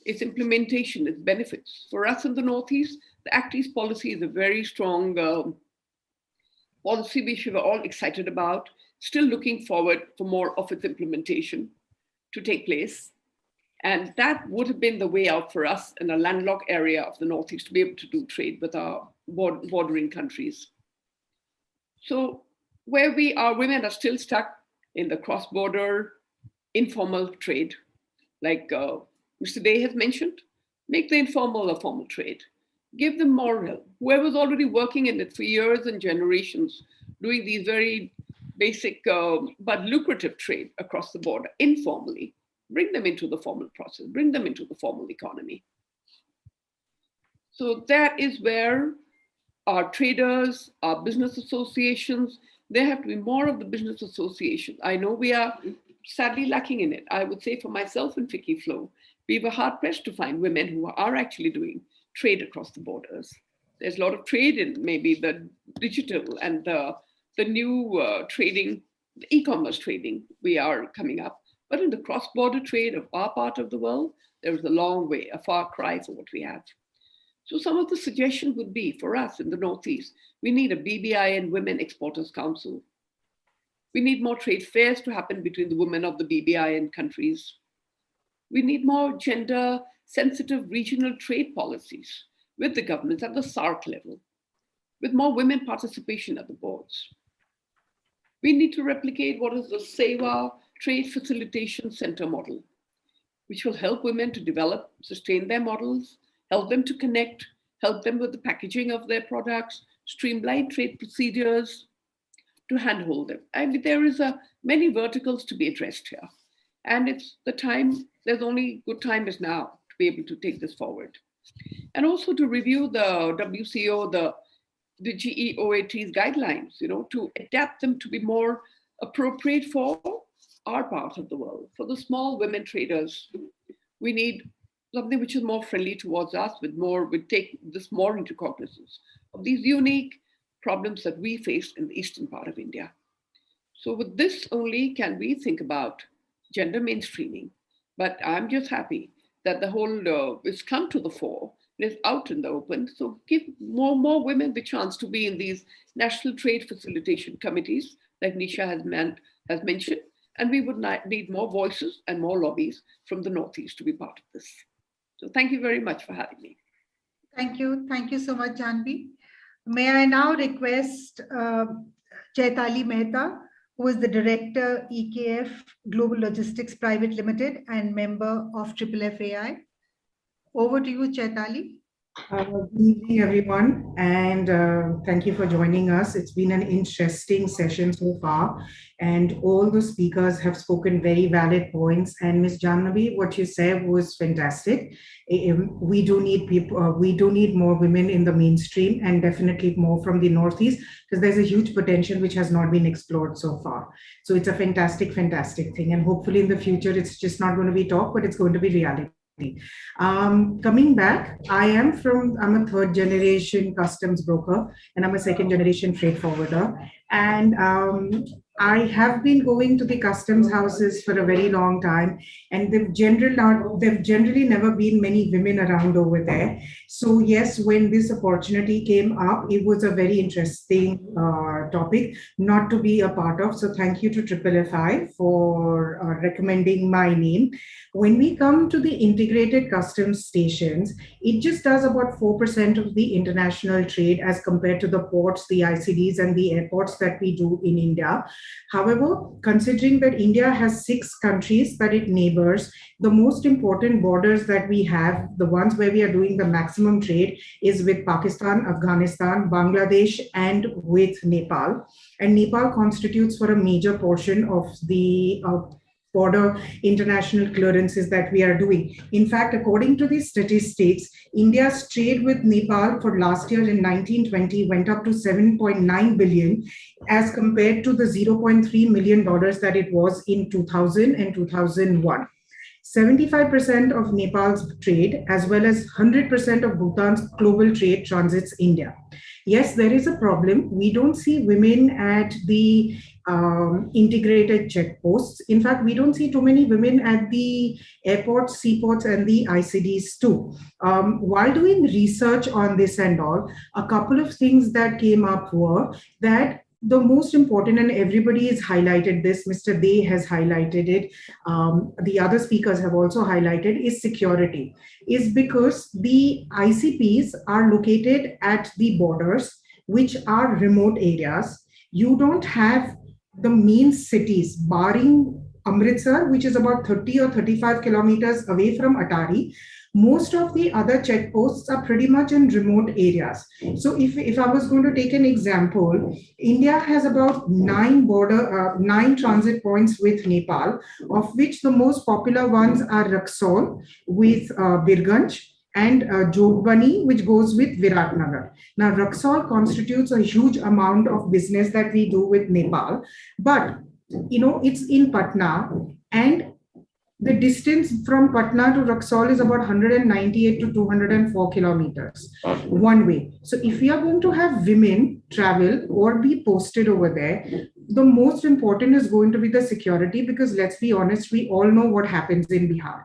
S7: its implementation, its benefits. For us in the Northeast, the Act East policy is a very strong policy which we were all excited about, still looking forward for more of its implementation to take place. And that would have been the way out for us in a landlocked area of the Northeast to be able to do trade with our bordering countries. So where we are, women are still stuck in the cross-border informal trade. Like Mr. Day has mentioned, make the informal a formal trade. Give them more help. Whoever's already working in it for years and generations, doing these very basic but lucrative trade across the border informally, bring them into the formal process, bring them into the formal economy. So that is where our traders, our business associations, there have to be more of the business associations. I know we are sadly lacking in it. I would say for myself and FICCI Flow, we were hard pressed to find women who are actually doing trade across the borders. There's a lot of trade in maybe the digital and the new trading, the e-commerce trading we are coming up. But in the cross-border trade of our part of the world, there is a long way, a far cry for what we have. So some of the suggestions would be for us in the Northeast, we need a BBIN Women Exporters Council. We need more trade fairs to happen between the women of the BBIN countries. We need more gender-sensitive regional trade policies with the governments at the SARC level, with more women participation at the boards. We need to replicate what is the SEWA Trade Facilitation Center model, which will help women to develop, sustain their models, help them to connect, help them with the packaging of their products, streamline trade procedures, to handhold them. I mean, there is many verticals to be addressed here. And it's the time, there's only good time is now to be able to take this forward. And also to review the WCO, the GEOAT's guidelines, to adapt them to be more appropriate for our part of the world. For the small women traders, we need something which is more friendly towards us, would take this more into cognizance of these unique problems that we face in the eastern part of India. So with this only can we think about gender mainstreaming. But I'm just happy that the whole is come to the fore, is out in the open. So give more women the chance to be in these national trade facilitation committees, like Nisha has mentioned. And we would need more voices and more lobbies from the Northeast to be part of this. So thank you very much for having me.
S2: Thank you. Thank you so much, Jahnabi. May I now request Chaitaly Mehta, who is the Director, EKF Global Logistics Private Limited and member of FFFAI. Over to you, Chaitaly.
S8: Good evening, everyone, and thank you for joining us. It's been an interesting session so far, and all the speakers have spoken very valid points. And Ms. Jahnabi, what you said was fantastic. We do need people. We do need more women in the mainstream, and definitely more from the Northeast, because there's a huge potential which has not been explored so far. So it's a fantastic thing, and hopefully in the future it's just not going to be talk, but it's going to be reality. Coming back, I'm a third generation customs broker, and I'm a second generation freight forwarder. And I have been going to the customs houses for a very long time, and they've generally never been many women around over there. So yes, when this opportunity came up, it was a very interesting topic not to be a part of. So thank you to FFFAI for recommending my name. When we come to the integrated customs stations, it just does about 4% of the international trade as compared to the ports, the ICDs, and the airports that we do in India. However, considering that India has 6 countries that it neighbors, the most important borders that we have, the ones where we are doing the maximum trade, is with Pakistan, Afghanistan, Bangladesh, and with Nepal. And Nepal constitutes for a major portion of the border international clearances that we are doing. In fact, according to the statistics, India's trade with Nepal for last year in 1920 went up to $7.9 billion as compared to the $0.3 million that it was in 2000 and 2001. 75% of Nepal's trade, as well as 100% of Bhutan's global trade, transits India. Yes, there is a problem. We don't see women at the integrated checkposts. In fact, we don't see too many women at the airports, seaports, and the ICDs too. While doing research on this and all, a couple of things that came up were that the most important, and everybody has highlighted this, Mr. Day has highlighted it, the other speakers have also highlighted, is security. Is because the ICPs are located at the borders, which are remote areas. You don't have the main cities, barring Amritsar, which is about 30 or 35 kilometers away from Atari. Most of the other checkposts are pretty much in remote areas. So if I was going to take an example, India has about 9 transit points with Nepal, of which the most popular ones are Raxaul with Birganj, and Jogbani, which goes with Viratnagar. Now, Raxaul constitutes a huge amount of business that we do with Nepal, but it's in Patna, and the distance from Patna to Raxaul is about 198 to 204 kilometers one way. So if we are going to have women travel or be posted over there, the most important is going to be the security, because let's be honest, we all know what happens in Bihar.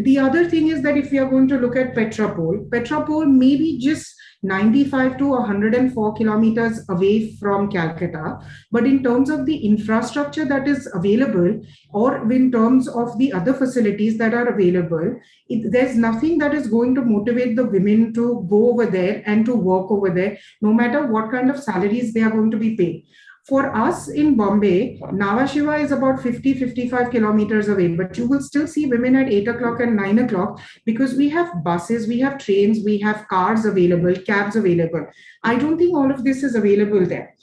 S8: The other thing is that if we are going to look at Petrapol may be just 95 to 104 kilometers away from Calcutta. But in terms of the infrastructure that is available, or in terms of the other facilities that are available, there's nothing that is going to motivate the women to go over there and to work over there, no matter what kind of salaries they are going to be paid. For us in Bombay, Nhava Sheva is about 50-55 kilometers away, but you will still see women at 8 o'clock and 9 o'clock because we have buses, we have trains, we have cars available, cabs available. I don't think all of this is available there.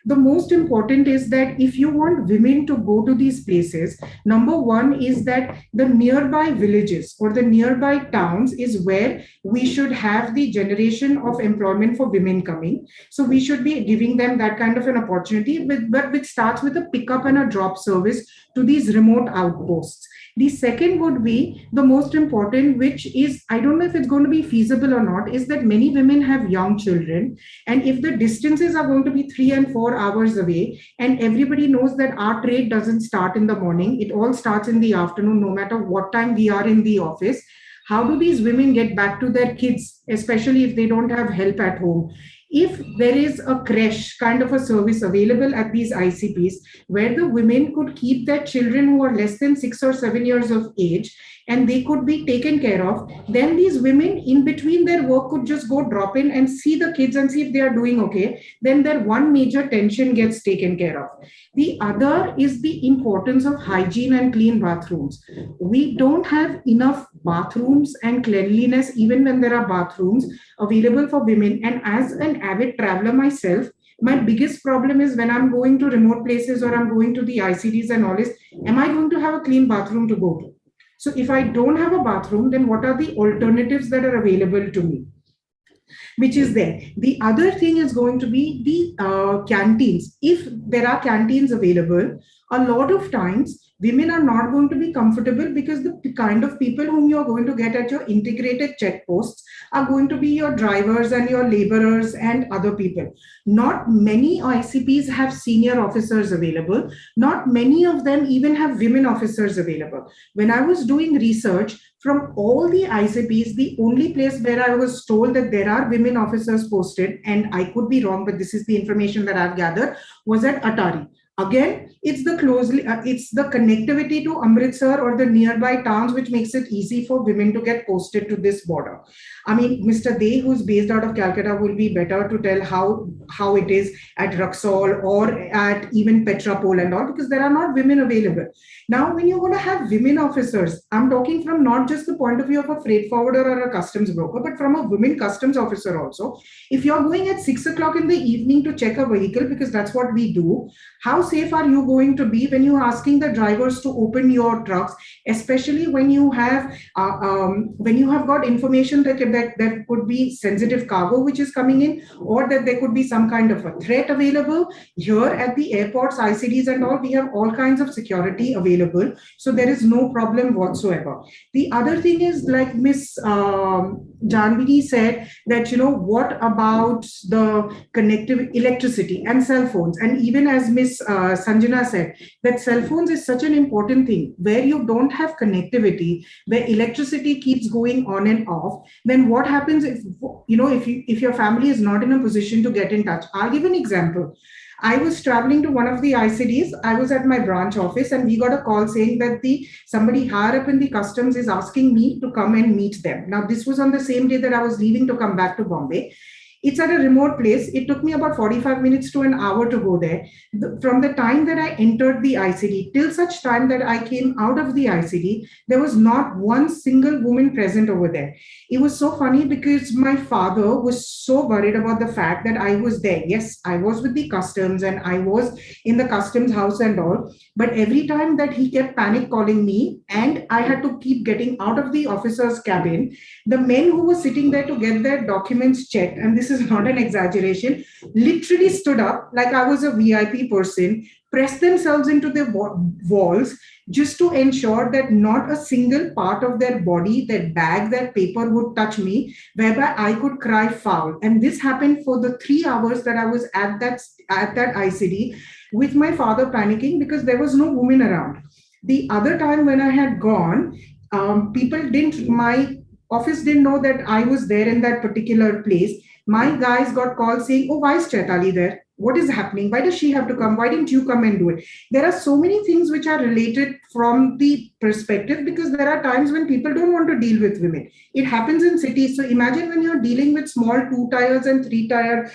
S8: The most important is that if you want women to go to these places, number one is that the nearby villages or the nearby towns is where we should have the generation of employment for women coming. So we should be giving them that kind of an opportunity, but which starts with a pickup and a drop service to these remote outposts. The second would be the most important, which is, I don't know if it's going to be feasible or not, is that many women have young children. And if the distances are going to be 3 and 4 hours away, and everybody knows that our trade doesn't start in the morning, it all starts in the afternoon, no matter what time we are in the office. How do these women get back to their kids, especially if they don't have help at home? If there is a creche kind of a service available at these ICPs where the women could keep their children who are less than 6 or 7 years of age and they could be taken care of, then these women in between their work could just go drop in and see the kids and see if they are doing okay. Then their one major tension gets taken care of. The other is the importance of hygiene and clean bathrooms. We don't have enough bathrooms and cleanliness, even when there are bathrooms available for women. And as an avid traveler myself, my biggest problem is when I'm going to remote places or I'm going to the ICDs and all is, am I going to have a clean bathroom to go to? So if I don't have a bathroom, then what are the alternatives that are available to me? Which is there. The other thing is going to be the canteens. If there are canteens available, a lot of times women are not going to be comfortable because the kind of people whom you're going to get at your integrated checkposts are going to be your drivers and your laborers and other people. Not many ICPs have senior officers available. Not many of them even have women officers available. When I was doing research, from all the ICPs, the only place where I was told that there are women officers posted, and I could be wrong, but this is the information that I've gathered, was at Atari. Again, it's the connectivity to Amritsar or the nearby towns which makes it easy for women to get posted to this border. I mean, Mr. Dey, who's based out of Calcutta, will be better to tell how it is at Raxaul or at even Petrapol and all, because there are not women available. Now, when you're going to have women officers, I'm talking from not just the point of view of a freight forwarder or a customs broker, but from a women customs officer also. If you're going at 6 o'clock in the evening to check a vehicle, because that's what we do, how safe are you going to be when you're asking the drivers to open your trucks, especially when you have got information that could be sensitive cargo which is coming in, or that there could be some kind of a threat available? Here at the airports, ICDs and all, we have all kinds of security available, so there is no problem whatsoever. The other thing is, like Miss Jahnabi said, that what about the connective electricity and cell phones, and even as Miss Sanjana said, that cell phones is such an important thing. Where you don't have connectivity, where electricity keeps going on and off, then what happens if your family is not in a position to get in touch? I'll give an example. I was traveling to one of the ICDs. I was at my branch office and we got a call saying that somebody higher up in the customs is asking me to come and meet them. Now, this was on the same day that I was leaving to come back to Bombay. It's at a remote place. It took me about 45 minutes to an hour to go there. From the time that I entered the ICD till such time that I came out of the ICD, there was not one single woman present over there. It was so funny because my father was so worried about the fact that I was there. Yes, I was with the customs and I was in the customs house and all. But every time that he kept panic calling me and I had to keep getting out of the officer's cabin, the men who were sitting there to get their documents checked, and this is not an exaggeration, literally stood up like I was a VIP person, pressed themselves into the walls just to ensure that not a single part of their body, their bag, their paper would touch me, whereby I could cry foul. And this happened for the 3 hours that I was at that ICD, with my father panicking because there was no woman around. The other time when I had gone, my office didn't know that I was there in that particular place. My guys got calls saying, oh, why is Chaitaly there? What is happening? Why does she have to come? Why didn't you come and do it? There are so many things which are related from the perspective, because there are times when people don't want to deal with women. It happens in cities. So imagine when you're dealing with small 2-tier and 3-tier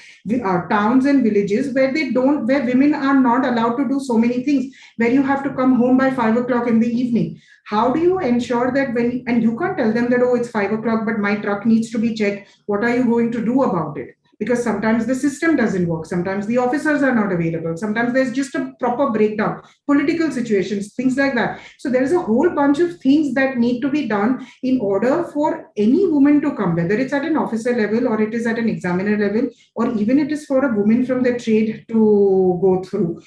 S8: towns and villages where women are not allowed to do so many things, where you have to come home by 5 o'clock in the evening. How do you ensure that and you can't tell them that, oh, it's 5 o'clock, but my truck needs to be checked. What are you going to do about it? because sometimes the system doesn't work. Sometimes the officers are not available. Sometimes there's just a proper breakdown, political situations, things like that. So there's a whole bunch of things that need to be done in order for any woman to come, whether it's at an officer level or it is at an examiner level, or even it is for a woman from the trade to go through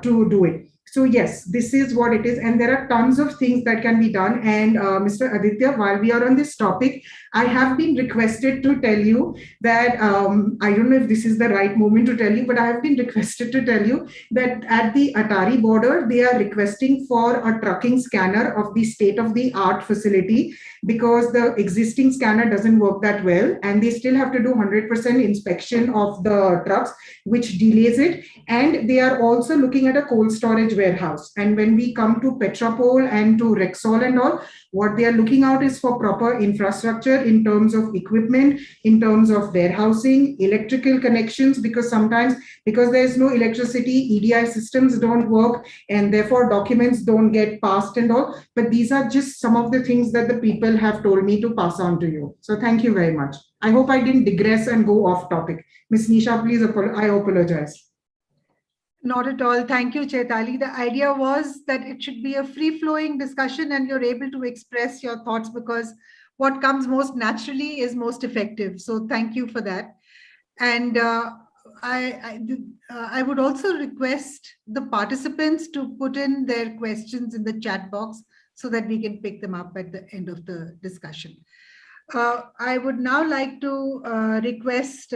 S8: to do it. So yes, this is what it is. And there are tons of things that can be done. And Mr. Aditya, while we are on this topic, I have been requested to tell you that, I don't know if this is the right moment to tell you, but I have been requested to tell you that at the Atari border, they are requesting for a trucking scanner of the state-of-the-art facility, because the existing scanner doesn't work that well. And they still have to do 100% inspection of the trucks, which delays it. And they are also looking at a cold storage warehouse. And when we come to Petropol and to Rexall and all, what they are looking out is for proper infrastructure in terms of equipment, in terms of warehousing, electrical connections, because sometimes, because there is no electricity, EDI systems don't work, and therefore documents don't get passed and all. But these are just some of the things that the people have told me to pass on to you. So thank you very much. I hope I didn't digress and go off topic. Ms. Nisha, please, I apologize.
S2: Not at all. Thank you, Chaitaly. The idea was that it should be a free-flowing discussion and you're able to express your thoughts, because what comes most naturally is most effective. So thank you for that. And I would also request the participants to put in their questions in the chat box so that we can pick them up at the end of the discussion. I would now like to request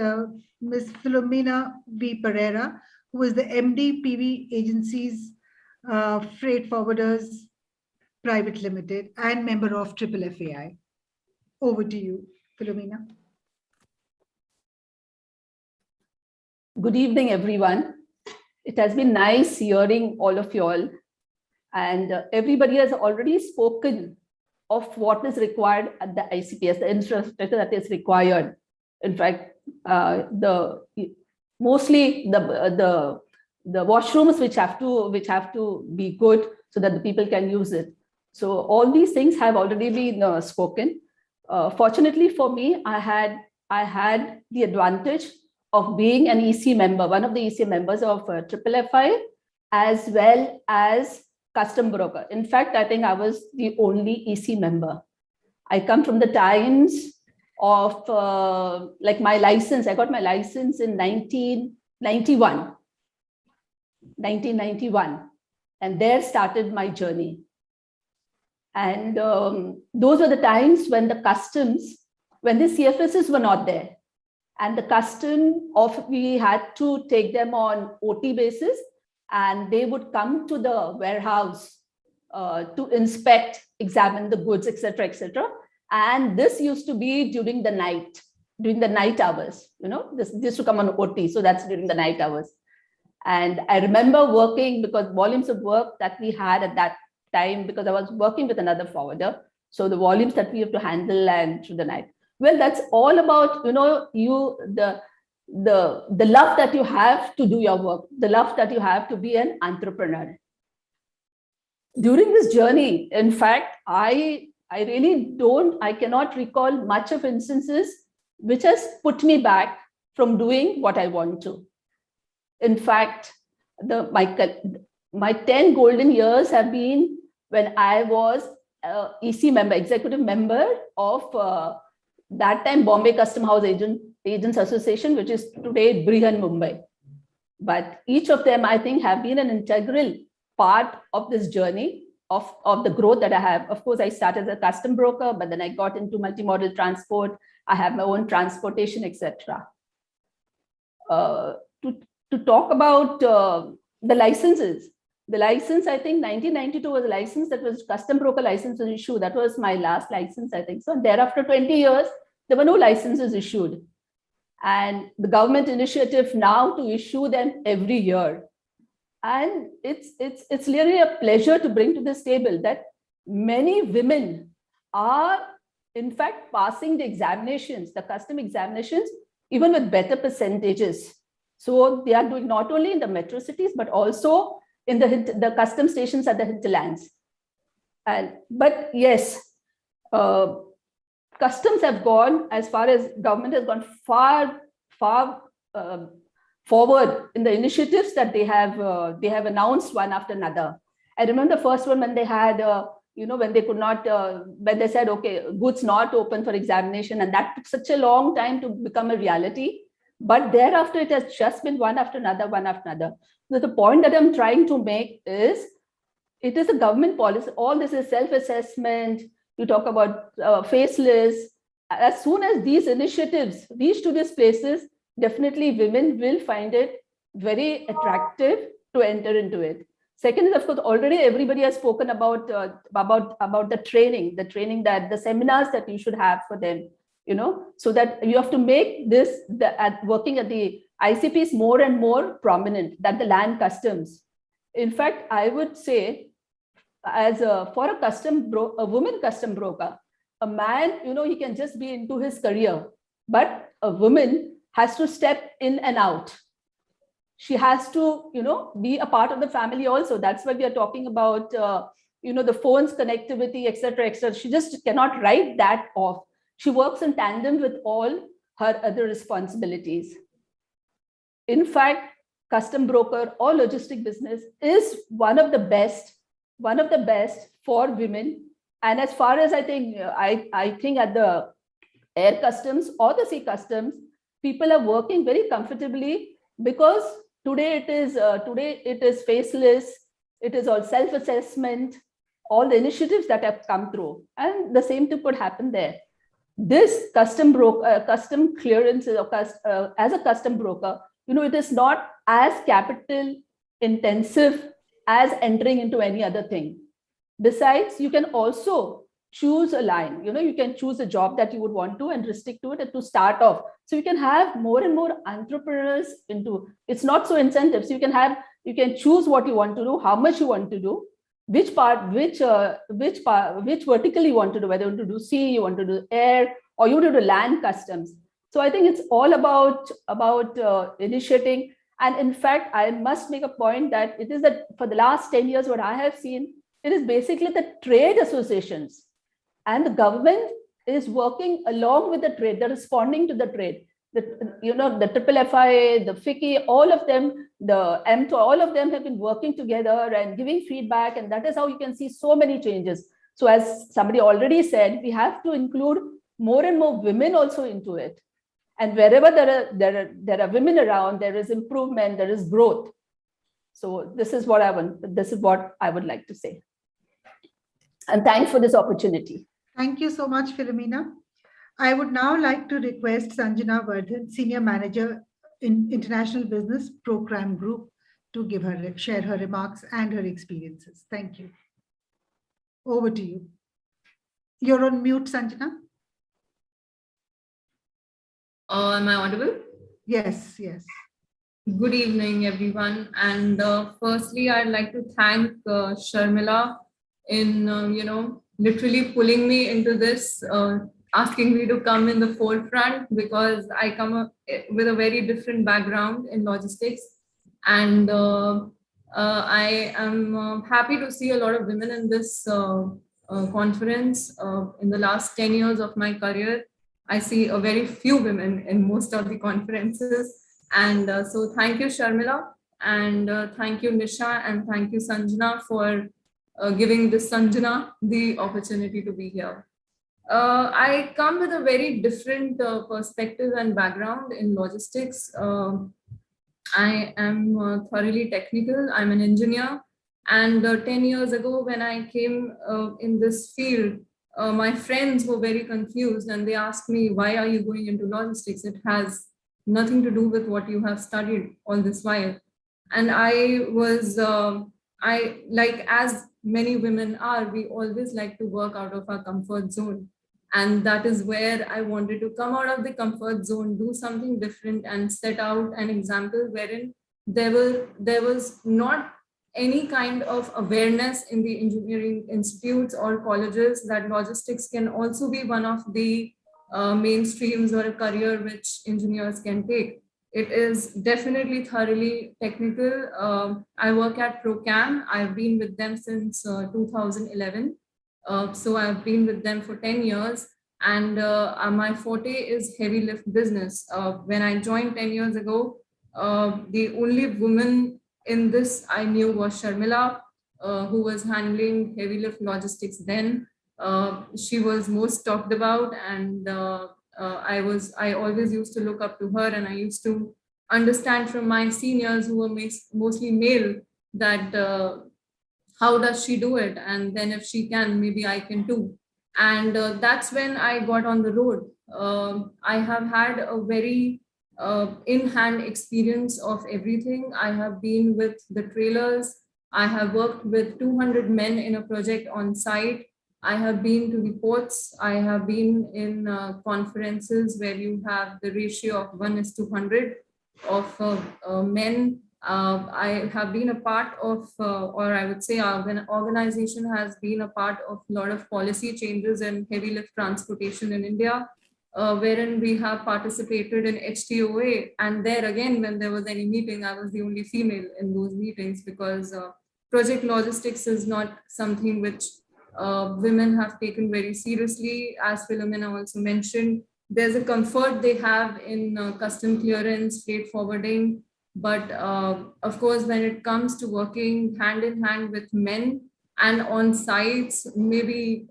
S2: Ms. Philomena V. Pereira, who is the MD PV Agencies Freight Forwarders Private Limited and member of FFFAI. Over to you, Philomena.
S9: Good evening, everyone. It has been nice hearing all of you all. And everybody has already spoken of what is required at the ICPS, the infrastructure that is required. In fact, mostly the washrooms which have to be good so that the people can use it. So all these things have already been spoken. Fortunately for me, I had the advantage of being an EC member, one of the EC members of FFFAI, as well as custom broker. In fact, I think I was the only EC member. I come from the times of like my license. I got my license in 1991, and there started my journey. And those were the times when the customs, when the CFSs were not there, and the we had to take them on OT basis, and they would come to the warehouse to inspect, examine the goods, etc., etc. And this used to be during the night hours. You know, this used to come on OT, so that's during the night hours. And I remember working, because volumes of work that we had at that time, because I was working with another forwarder, so the volumes that we have to handle and through the night. Well, that's all about, you know, the love that you have to do your work, the love that you have to be an entrepreneur. During this journey, in fact, I cannot recall much of instances which has put me back from doing what I want to. In fact, my 10 golden years have been when I was EC member, executive member of that time Bombay Custom House Agents Association, which is today Brihan Mumbai. But each of them, I think, have been an integral part of this journey of the growth that I have. Of course, I started as a custom broker, but then I got into multimodal transport. I have my own transportation, etc. To talk about the licenses. The license, I think 1992 was a license that was custom broker license was issued. That was my last license, I think. So thereafter 20 years, there were no licenses issued. And the government initiative now to issue them every year. And it's really a pleasure to bring to this table that many women are, in fact, passing the examinations, the custom examinations, even with better percentages. So they are doing not only in the metro cities, but also in the custom stations at the hinterlands. But yes, customs have gone, as far as government has gone far far forward in the initiatives that they have announced one after another. I remember the first one when they had, when they could not, when they said, okay, goods not open for examination, and that took such a long time to become a reality. But thereafter, it has just been one after another, one after another. So the point that I'm trying to make is, it is a government policy. All this is self-assessment. You talk about faceless. As soon as these initiatives reach to these places, definitely women will find it very attractive to enter into it. Second is, of course, already everybody has spoken about the training that the seminars that you should have for them, so that you have to make this working at the ICPs more and more prominent, that the land customs. In fact, I would say, for a woman custom broker, a man, he can just be into his career, but a woman has to step in and out. She has to, be a part of the family also. That's why we are talking about, the phone's connectivity, etc., etc. She just cannot write that off. She works in tandem with all her other responsibilities. In fact, custom broker or logistic business is one of the best for women. And as far as I think at the air customs or the sea customs, people are working very comfortably, because today it is faceless, it is all self-assessment, all the initiatives that have come through, and the same thing could happen there. This custom clearance as a custom broker, it is not as capital intensive as entering into any other thing. Besides, you can also choose a line, you can choose a job that you would want to and restrict to it and to start off. So you can have more and more entrepreneurs into, it's not so incentives. You can choose what you want to do, how much you want to do, which vertical you want to do, whether you want to do sea, you want to do air, or you want to do land customs. So I think it's all about initiating. And in fact, I must make a point that it is that for the last 10 years, what I have seen, it is basically the trade associations, and the government is working along with the trade. They're responding to the trade. The FFFAI, the FICCI, all of them, the AMTOI, all of them have been working together and giving feedback. And that is how you can see so many changes. So as somebody already said, we have to include more and more women also into it. And wherever there are women around, there is improvement, there is growth. So this is what I would like to say. And thanks for this opportunity.
S2: Thank you so much, Philomena. I would now like to request Sanjana Vardhan, Senior Manager in International Business Program Group, to share her remarks and her experiences. Thank you. Over to you. You're on mute, Sanjana.
S10: Am I audible?
S2: Yes, yes.
S10: Good evening, everyone. And firstly, I'd like to thank Sharmila in, literally pulling me into this, asking me to come in the forefront, because I come with a very different background in logistics. And I am happy to see a lot of women in this conference. In the last 10 years of my career, I see a very few women in most of the conferences. And so thank you, Sharmila, and thank you, Nisha, and thank you, Sanjana, for giving this Sanjana the opportunity to be here. I come with a very different perspective and background in logistics. I am thoroughly technical. I'm an engineer. And 10 years ago, when I came in this field, my friends were very confused, and they asked me, why are you going into logistics? It has nothing to do with what you have studied all this while. And I was, as many women are, we always like to work out of our comfort zone. And that is where I wanted to come out of the comfort zone, do something different, and set out an example wherein there was not any kind of awareness in the engineering institutes or colleges that logistics can also be one of the mainstreams or a career which engineers can take. It is definitely thoroughly technical. I work at Phookan. I've been with them since 2011. So I've been with them for 10 years. And my forte is heavy lift business. When I joined 10 years ago, the only woman in this I knew was Sharmila, who was handling heavy lift logistics then. She was most talked about, and I always used to look up to her, and I used to understand from my seniors who were mostly male that how does she do it, and then if she can, maybe I can too. And that's when I got on the road. I have had a very in-hand experience of everything. I have been with the trailers. I have worked with 200 men in a project on site. I have been to the ports. I have been in conferences where you have the ratio of 1:100 of men. I have been a part of, or I would say our organization has been a part of a lot of policy changes in heavy lift transportation in India, wherein we have participated in HTOA. And there again, when there was any meeting, I was the only female in those meetings, because project logistics is not something which women have taken very seriously. As Philomena also mentioned, there's a comfort they have in custom clearance, freight forwarding. But of course, when it comes to working hand in hand with men and on sites, maybe,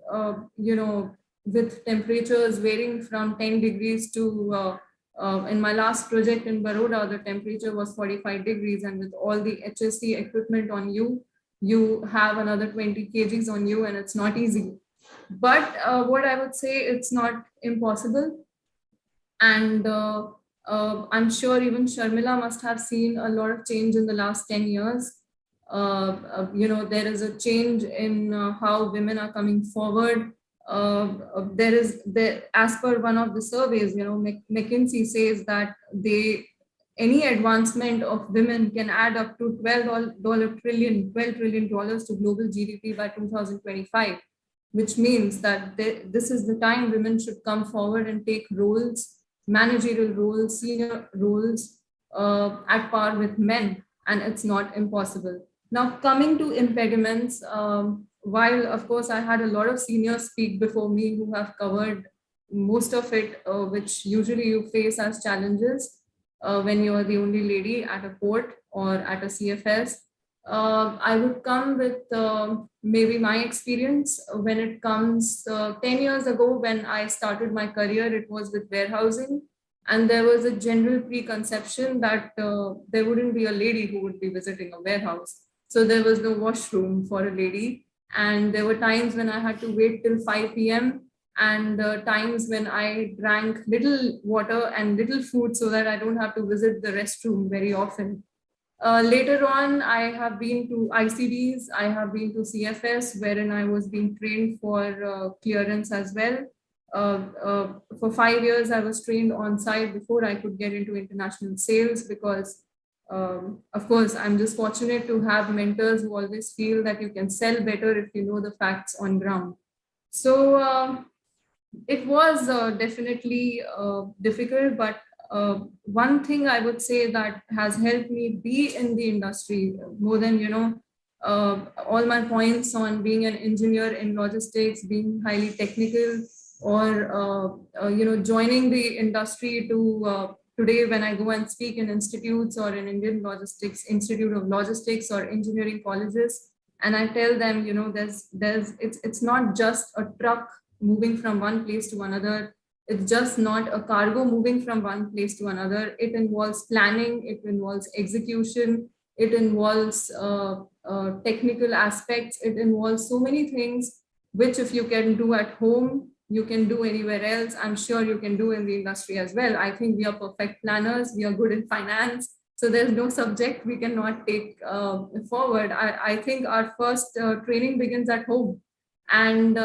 S10: with temperatures varying from 10 degrees to, in my last project in Baroda, the temperature was 45 degrees. And with all the HSC equipment on you, you have another 20 kgs on you, and it's not easy. But what I would say, it's not impossible. And I'm sure even Sharmila must have seen a lot of change in the last 10 years. There is a change in how women are coming forward. As per one of the surveys, McKinsey says that any advancement of women can add up to $12 trillion to global GDP by 2025, which means that this is the time women should come forward and take roles, managerial roles, senior roles at par with men, and it's not impossible. Now, coming to impediments, while of course I had a lot of seniors speak before me who have covered most of it, which usually you face as challenges when you are the only lady at a port or at a CFS, I would come with maybe my experience when it comes 10 years ago when I started my career. It was with warehousing, and there was a general preconception that there wouldn't be a lady who would be visiting a warehouse. So there was no washroom for a lady, and there were times when I had to wait till 5 p.m. and times when I drank little water and little food so that I don't have to visit the restroom very often. Later on, I have been to ICDs, I have been to CFS, wherein I was being trained for clearance as well. For 5 years, I was trained on site before I could get into international sales, because of course, I'm just fortunate to have mentors who always feel that you can sell better if you know the facts on ground. So it was definitely difficult, but one thing I would say that has helped me be in the industry more than, all my points on being an engineer in logistics, being highly technical, or, joining the industry to today when I go and speak in institutes or in Indian Logistics, Institute of Logistics or engineering colleges, and I tell them, it's not just a truck moving from one place to another. It's just not a cargo moving from one place to another. It involves planning, it involves execution, it involves technical aspects, it involves so many things, which if you can do at home, you can do anywhere else. I'm sure you can do in the industry as well. I think we are perfect planners, we are good in finance. So there's no subject we cannot take forward. I think our first training begins at home. And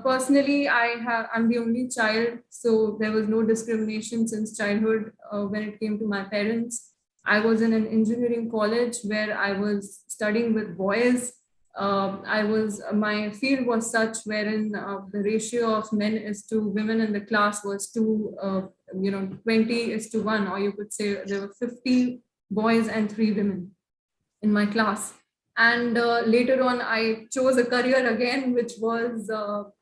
S10: personally, I'm the only child, so there was no discrimination since childhood when it came to my parents. I was in an engineering college where I was studying with boys. My field was such wherein the ratio of men is to women in the class was 20:1, or you could say there were 50 boys and 3 women in my class. And later on, I chose a career again, which was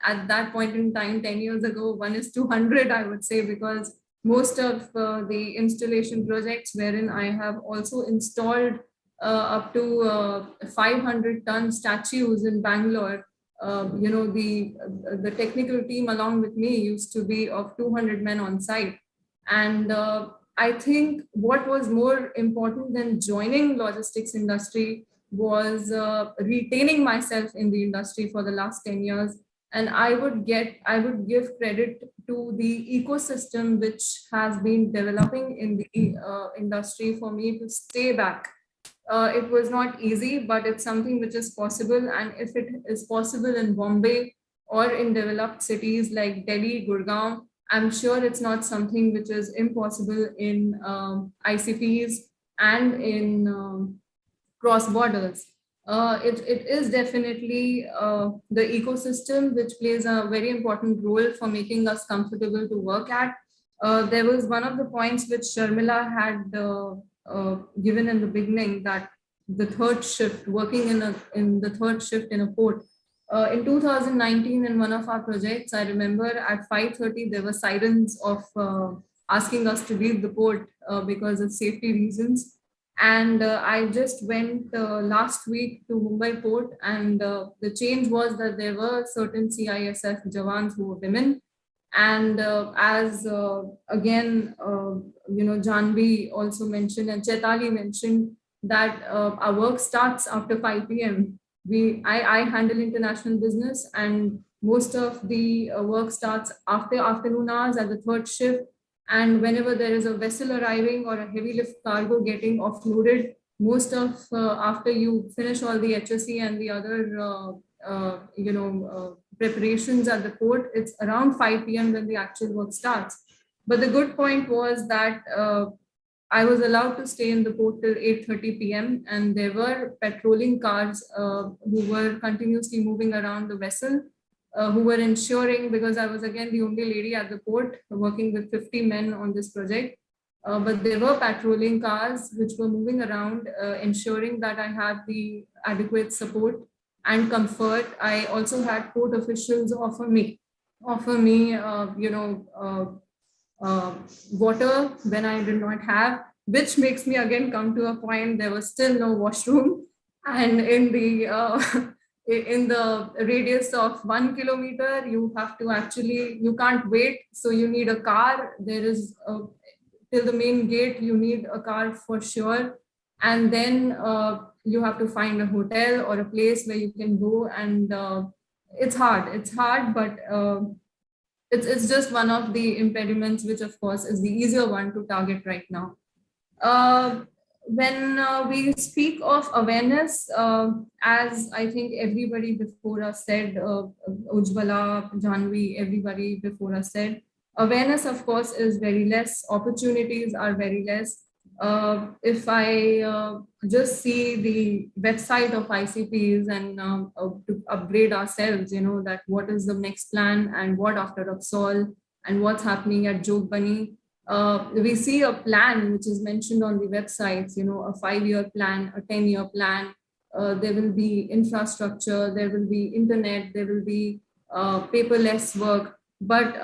S10: at that point in time, 10 years ago, 1:200, I would say, because most of the installation projects wherein I have also installed up to 500-ton statues in Bangalore. The technical team along with me used to be of 200 men on site. And I think what was more important than joining logistics industry was retaining myself in the industry for the last 10 years. And I would give credit to the ecosystem which has been developing in the industry for me to stay back. It was not easy, but it's something which is possible. And if it is possible in Bombay or in developed cities like Delhi, Gurgaon, I'm sure it's not something which is impossible in ICPs and in cross borders. It is definitely the ecosystem which plays a very important role for making us comfortable to work at. There was one of the points which Sharmila had given in the beginning, that the third shift, working in the third shift in a port. In 2019, in one of our projects, I remember at 5:30, there were sirens of asking us to leave the port because of safety reasons. And I just went last week to Mumbai port, and the change was that there were certain CISF Jawans who were women. And as again, Jahnabi also mentioned and Chaitaly mentioned that our work starts after 5 p.m. I handle international business, and most of the work starts after afternoon hours at the third shift. And whenever there is a vessel arriving or a heavy lift cargo getting offloaded, most of after you finish all the HSE and the other preparations at the port, it's around 5 p.m. when the actual work starts. But the good point was that I was allowed to stay in the port till 8:30 p.m. and there were patrolling cars who were continuously moving around the vessel, who were ensuring, because I was again the only lady at the port working with 50 men on this project, but there were patrolling cars which were moving around, ensuring that I had the adequate support and comfort. I also had port officials offer me water when I did not have, which makes me again come to a point, there was still no washroom. And in the radius of 1 kilometer, you have to you can't wait. So you need a car. There is, till the main gate, you need a car for sure. And then you have to find a hotel or a place where you can go. And it's hard, but it's just one of the impediments, which of course is the easier one to target right now. When we speak of awareness, as I think everybody before us said, Ujjwala, Jahnabi, everybody before us said, awareness of course is very less, opportunities are very less. If I just see the website of ICPs and to upgrade ourselves, that what is the next plan and what after Upsal and what's happening at Jogbani, we see a plan which is mentioned on the websites, a 5-year plan, a 10-year plan. There will be infrastructure, there will be internet, there will be paperless work. But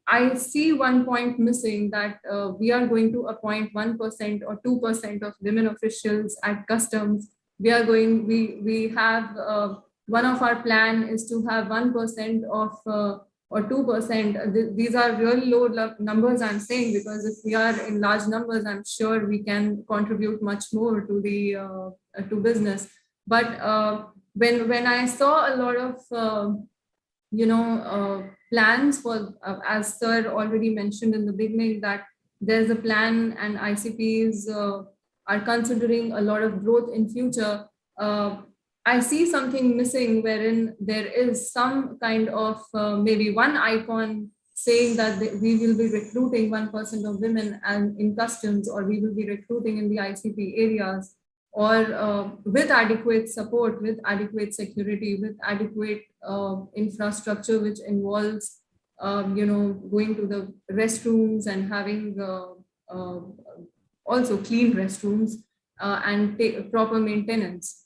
S10: I see one point missing, that we are going to appoint 1% or 2% of women officials at customs. We have one of our plan is to have 1% of or 2%. These are really low numbers I'm saying, because if we are in large numbers, I'm sure we can contribute much more to the to business. But when I saw a lot of plans for, as Sir already mentioned in the beginning, that there's a plan and ICPs are considering a lot of growth in future. I see something missing, wherein there is some kind of maybe one icon saying that we will be recruiting 1% of women and in customs, or we will be recruiting in the ICP areas, or with adequate support, with adequate security, with adequate infrastructure, which involves, going to the restrooms and having also clean restrooms and proper maintenance.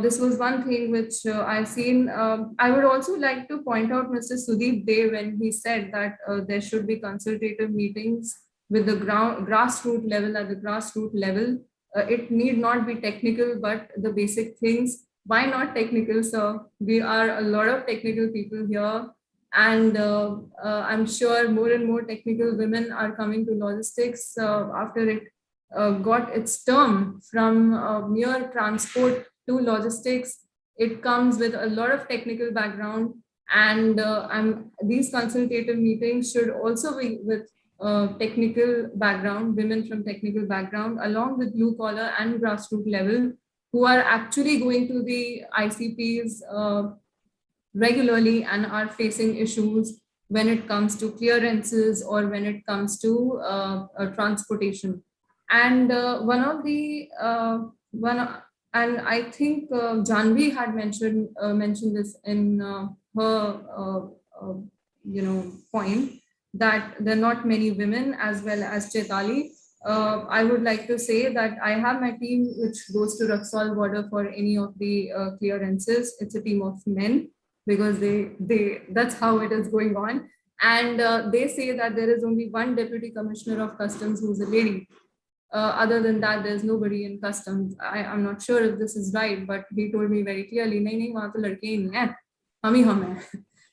S10: This was one thing which I've seen. I would also like to point out Mr. Sudip Day when he said that there should be consultative meetings with the grassroots level. At the grassroots level, it need not be technical, but the basic things. Why not technical, sir? We are a lot of technical people here, and I'm sure more and more technical women are coming to logistics after it got its term from mere transport to logistics. It comes with a lot of technical background, and these consultative meetings should also be with technical background, women from technical background, along with blue collar and grassroots level, who are actually going to the ICPs regularly and are facing issues when it comes to clearances or when it comes to transportation. And and I think Jahnabi had mentioned this in her point, that there are not many women, as well as Chaitaly. I would like to say that I have my team which goes to Raxaul border for any of the clearances. It's a team of men, because that's how it is going on. And they say that there is only one deputy commissioner of customs who's a lady. Other than that, there's nobody in customs. I'm not sure if this is right, but he told me very clearly, nahi, wahan to ladke hi nahi hai, hum hi hum hai.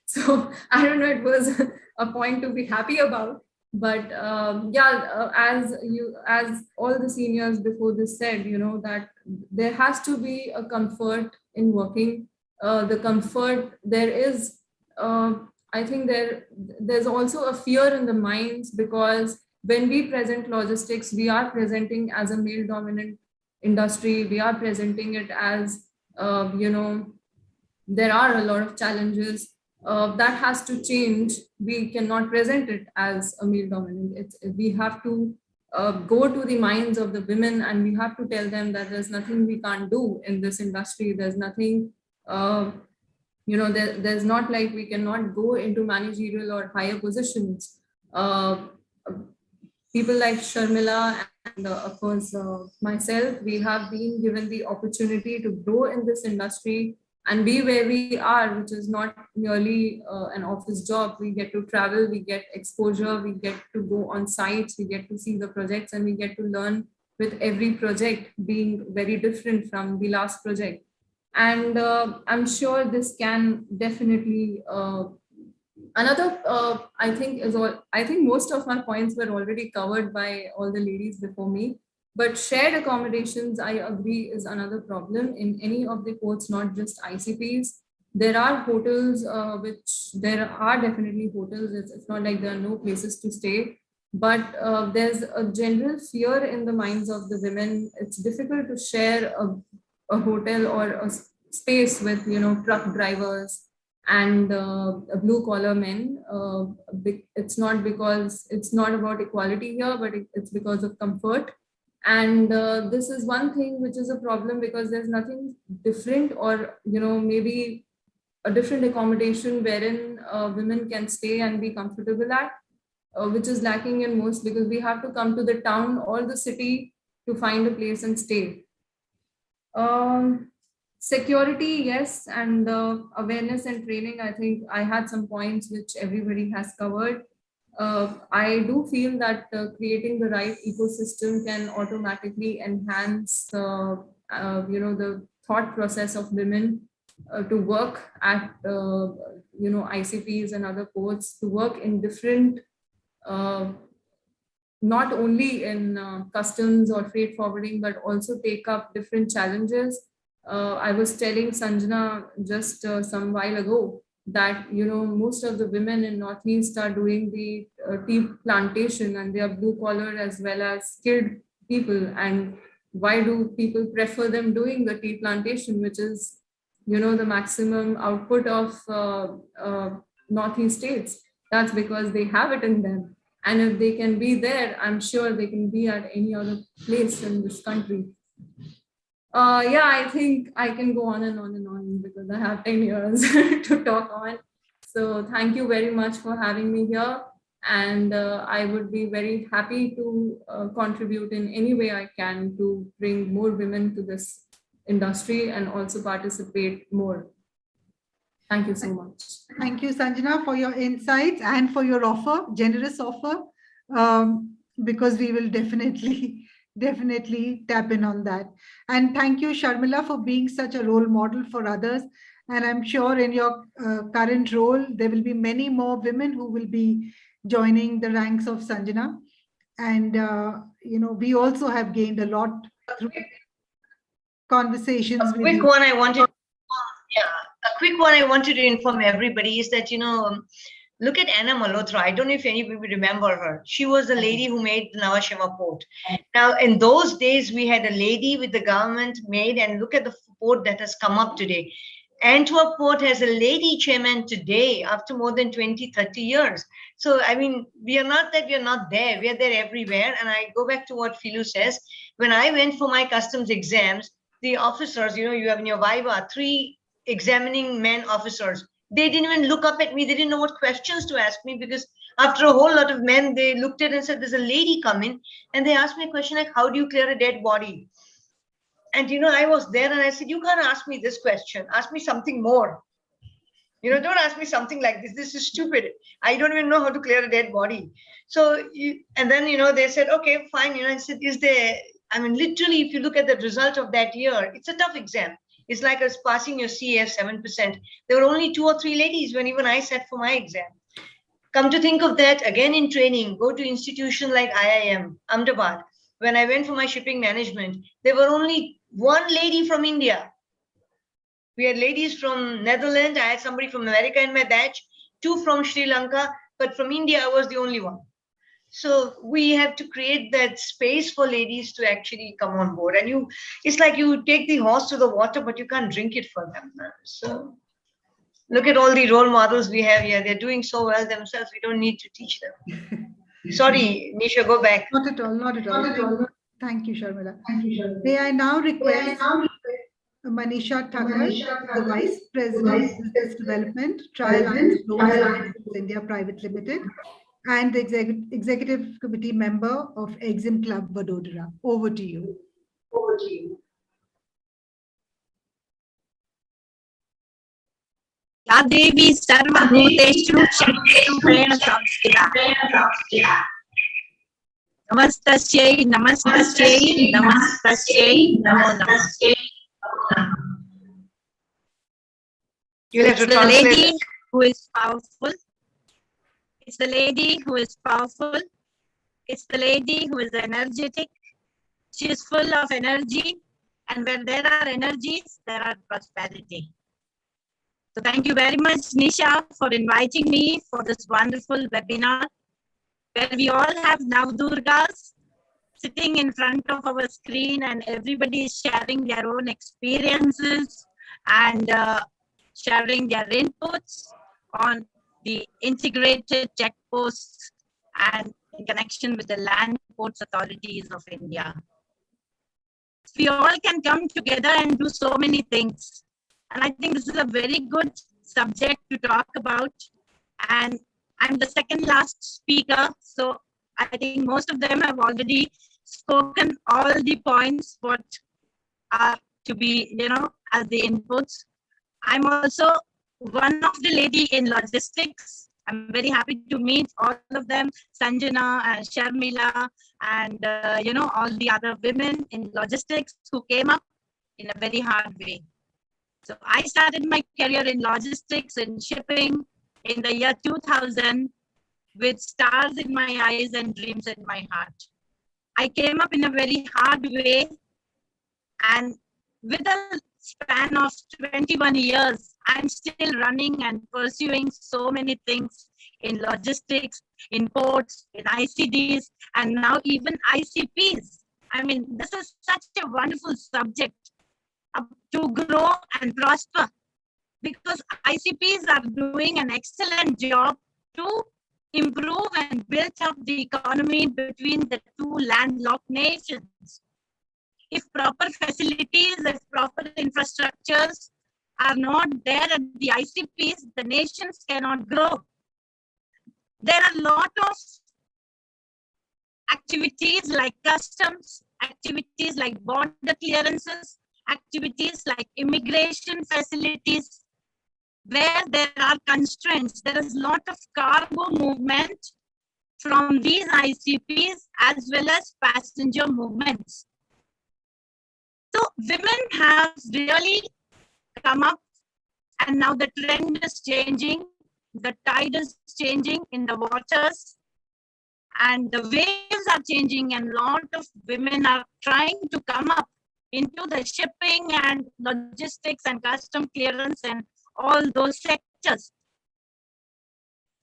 S10: So I don't know, it was a point to be happy about. But as all the seniors before this said, that there has to be a comfort in working. The comfort there is, I think there's also a fear in the minds, because when we present logistics, we are presenting as a male dominant industry. We are presenting it as, there are a lot of challenges. That has to change. We cannot present it as a male dominant. We have to go to the minds of the women, and we have to tell them that there's nothing we can't do in this industry. There's nothing, there's not like we cannot go into managerial or higher positions. People like Sharmila and of course myself, we have been given the opportunity to grow in this industry and be where we are, which is not merely an office job. We get to travel, we get exposure, we get to go on sites, we get to see the projects, and we get to learn with every project being very different from the last project. And I'm sure this can definitely, I think most of my points were already covered by all the ladies before me. But shared accommodations, I agree, is another problem in any of the ports, not just ICPs. There are hotels, there are definitely hotels. It's not like there are no places to stay, but there's a general fear in the minds of the women. It's difficult to share a hotel or a space with, truck drivers and blue collar men. It's not because it's not about equality here, but it's because of comfort. And this is one thing which is a problem, because there's nothing different, or maybe a different accommodation wherein women can stay and be comfortable at, which is lacking in most, because we have to come to the town or the city to find a place and stay. Security, yes, and awareness and training. I think I had some points which everybody has covered. I do feel that creating the right ecosystem can automatically enhance, the thought process of women to work at, ICPs and other ports, to work in different, not only in customs or freight forwarding, but also take up different challenges. I was telling Sanjana just some while ago that most of the women in Northeast are doing the tea plantation, and they are blue collar as well as skilled people. And why do people prefer them doing the tea plantation, which is the maximum output of Northeast states? That's because they have it in them, and if they can be there, I'm sure they can be at any other place in this country. I think I can go on and on and on, because I have 10 years to talk on. So thank you very much for having me here. And I would be very happy to contribute in any way I can to bring more women to this industry and also participate more. Thank you so much.
S2: Thank you, Sanjana, for your insights and for your offer, generous offer, because we will definitely tap in on that. And thank you, Sharmila, for being such a role model for others. And I'm sure in your current role, there will be many more women who will be joining the ranks of Sanjana. And, we also have gained a lot through conversations with you.
S4: A quick one I wanted to inform everybody is that, look at Anna Malhotra. I don't know if anybody remember her. She was the lady who made the Nhava Sheva port. Now, in those days, we had a lady with the government made, and look at the port that has come up today. Antwerp Port has a lady chairman today after more than 20, 30 years. So, I mean, we are not that we are not there. We are there everywhere. And I go back to what Philu says. When I went for my customs exams, the officers, you have in your Viva 3 examining men officers. They didn't even look up at me. They didn't know what questions to ask me, because after a whole lot of men, they looked at it and said, there's a lady coming. And they asked me a question like, how do you clear a dead body? And, I was there and I said, you can't ask me this question. Ask me something more. Don't ask me something like this. This is stupid. I don't even know how to clear a dead body. So, and then, they said, okay, fine. I said, literally, if you look at the result of that year, it's a tough exam. It's like us passing your CF 7%. There were only 2 or 3 ladies when even I sat for my exam. Come to think of that, again in training, go to institution like IIM, Ahmedabad. When I went for my shipping management, there were only 1 lady from India. We had ladies from Netherlands. I had somebody from America in my batch, 2 from Sri Lanka, but from India, I was the only one. So we have to create that space for ladies to actually come on board. And it's like you take the horse to the water, but you can't drink it for them. So look at all the role models we have here. They're doing so well themselves. We don't need to teach them. Sorry, Nisha, go back.
S2: Not at all. Thank you, Sharmila. May I now request Manisha Thakur, the Vice President of Business Development, Tri-Alliance India Private Limited, and the Executive Committee member of Exim Club Vadodara. Over to you.
S11: Ya Devi Sarva Bhuteshu Shakti Prena Samstita. Namastasyai, Namastasyai, Namastasyai, Namo Namaste. It's the lady who is powerful. It's the lady who is powerful. It's the lady who is energetic. She is full of energy. And where there are energies, there are prosperity. So thank you very much, Nisha, for inviting me for this wonderful webinar, where we all have Navdurgas sitting in front of our screen and everybody is sharing their own experiences and sharing their inputs on the integrated checkposts and in connection with the land ports authorities of India. We all can come together and do so many things. And I think this is a very good subject to talk about. And I'm the second last speaker. So I think most of them have already spoken all the points what are to be, as the inputs. I'm also one of the lady in logistics. I'm very happy to meet all of them, Sanjana and Sharmila and, all the other women in logistics who came up in a very hard way. So I started my career in logistics and shipping in the year 2000 with stars in my eyes and dreams in my heart. I came up in a very hard way, and with a span of 21 years, I'm still running and pursuing so many things in logistics, in ports, in ICDs, and now even ICPs. I mean, this is such a wonderful subject to grow and prosper, because ICPs are doing an excellent job to improve and build up the economy between the 2 landlocked nations. If proper facilities, if proper infrastructures are not there at the ICPs, the nations cannot grow. There are a lot of activities like customs, activities like border clearances, activities like immigration facilities, where there are constraints. There is a lot of cargo movement from these ICPs as well as passenger movements. So women have really come up, and now the trend is changing. The tide is changing in the waters, and the waves are changing, and a lot of women are trying to come up into the shipping and logistics and custom clearance and all those sectors.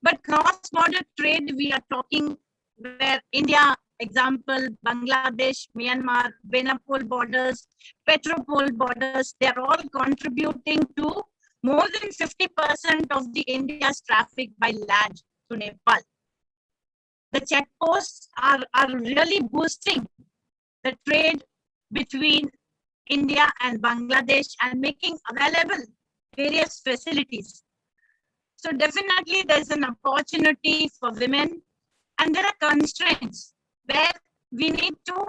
S11: But cross-border trade, we are talking where India, example, Bangladesh, Myanmar, Benapole borders, Petropole borders, they're all contributing to more than 50% of the India's traffic by land to Nepal. The checkposts are really boosting the trade between India and Bangladesh and making available various facilities. So definitely there's an opportunity for women, and there are constraints where we need to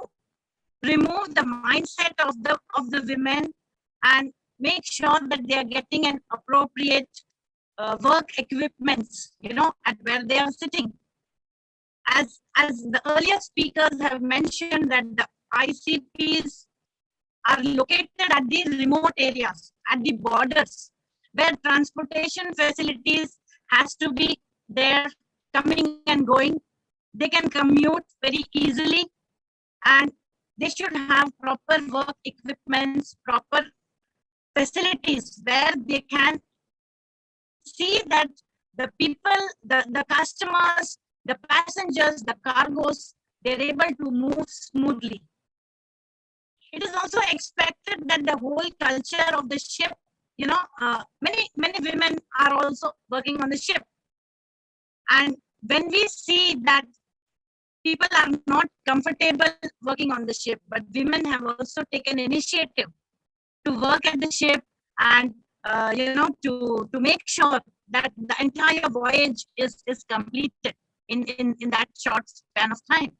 S11: remove the mindset of the women and make sure that they are getting an appropriate work equipments, at where they are sitting. As the earlier speakers have mentioned, that the ICPs are located at the remote areas, at the borders, where transportation facilities has to be there, coming and going. They can commute very easily, and they should have proper work equipments, proper facilities where they can see that the people, the customers, the passengers, the cargoes, they're able to move smoothly. It is also expected that the whole culture of the ship, many women are also working on the ship. And when we see that people are not comfortable working on the ship, but women have also taken initiative to work at the ship and, to make sure that the entire voyage is completed in that short span of time.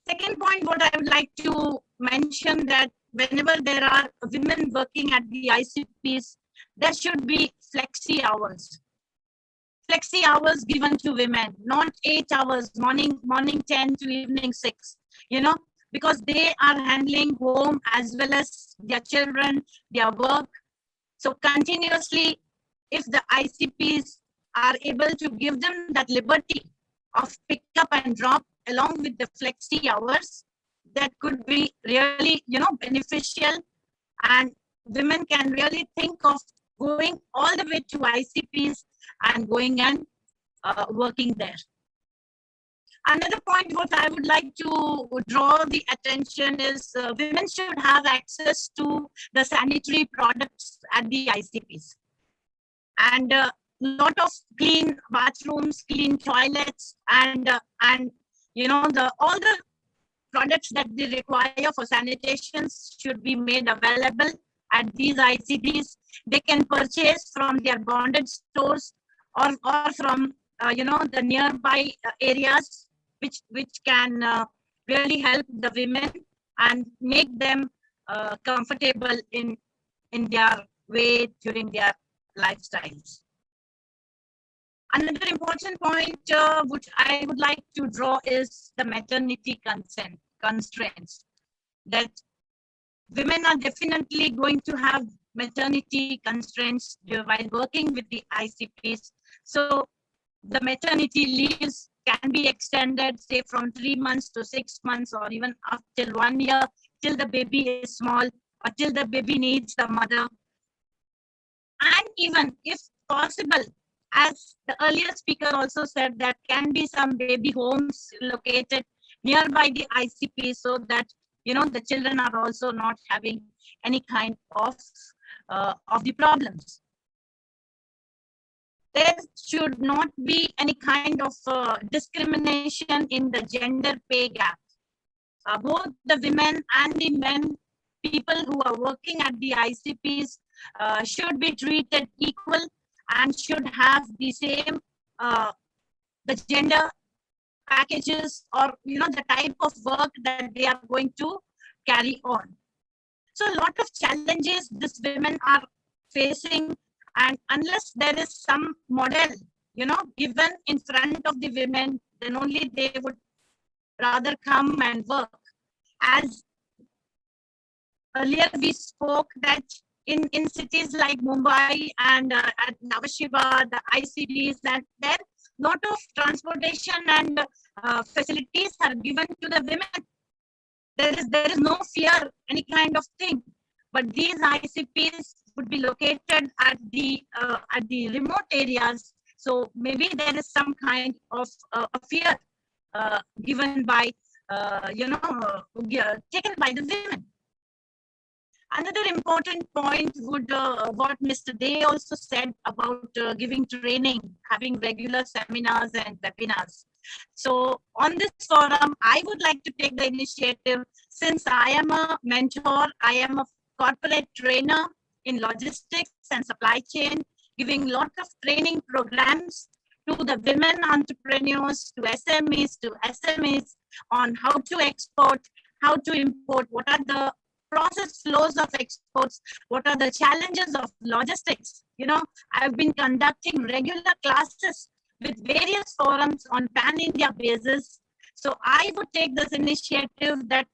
S11: Second point, what I would like to mention, that whenever there are women working at the ICPs, there should be flexi hours. Flexi hours given to women, not 8 hours, morning 10 to evening 6, because they are handling home as well as their children, their work. So continuously, if the ICPs are able to give them that liberty of pick up and drop along with the flexi hours, that could be really, beneficial, and women can really think of going all the way to ICPs and going and working there. Another point what I would like to draw the attention is women should have access to the sanitary products at the ICPs. And lot of clean bathrooms, clean toilets, and all the products that they require for sanitation should be made available at these ICPs. They can purchase from their bonded stores or from the nearby areas, which can really help the women and make them comfortable in their way during their lifestyles. Another important point which I would like to draw is the maternity constraints. That women are definitely going to have maternity constraints while working with the ICPs. So the maternity leaves can be extended, say from 3 months to 6 months, or even up till 1 year, till the baby is small, or till the baby needs the mother. And even if possible, as the earlier speaker also said, there can be some baby homes located nearby the ICP, so that the children are also not having any kind of the problems. There should not be any kind of discrimination in the gender pay gap. Both the women and the men, people who are working at the ICPs, should be treated equal and should have the same the gender packages, or the type of work that they are going to carry on. So a lot of challenges these women are facing, and unless there is some model, given in front of the women, then only they would rather come and work. As earlier we spoke that in cities like Mumbai and at Nhava Sheva, the ICDs, and there lot of transportation and facilities are given to the women. There is no fear, any kind of thing. But these ICPs would be located at the remote areas. So maybe there is some kind of a fear given by, taken by the women. Another important point would what Mr. Day also said about giving training, having regular seminars and webinars. So on this forum, I would like to take the initiative, since I am a mentor, I am a corporate trainer in logistics and supply chain, giving lot of training programs to the women entrepreneurs, to SMEs on how to export, how to import, what are the process flows of exports, what are the challenges of logistics. I've been conducting regular classes with various forums on pan-India basis. So I would take this initiative that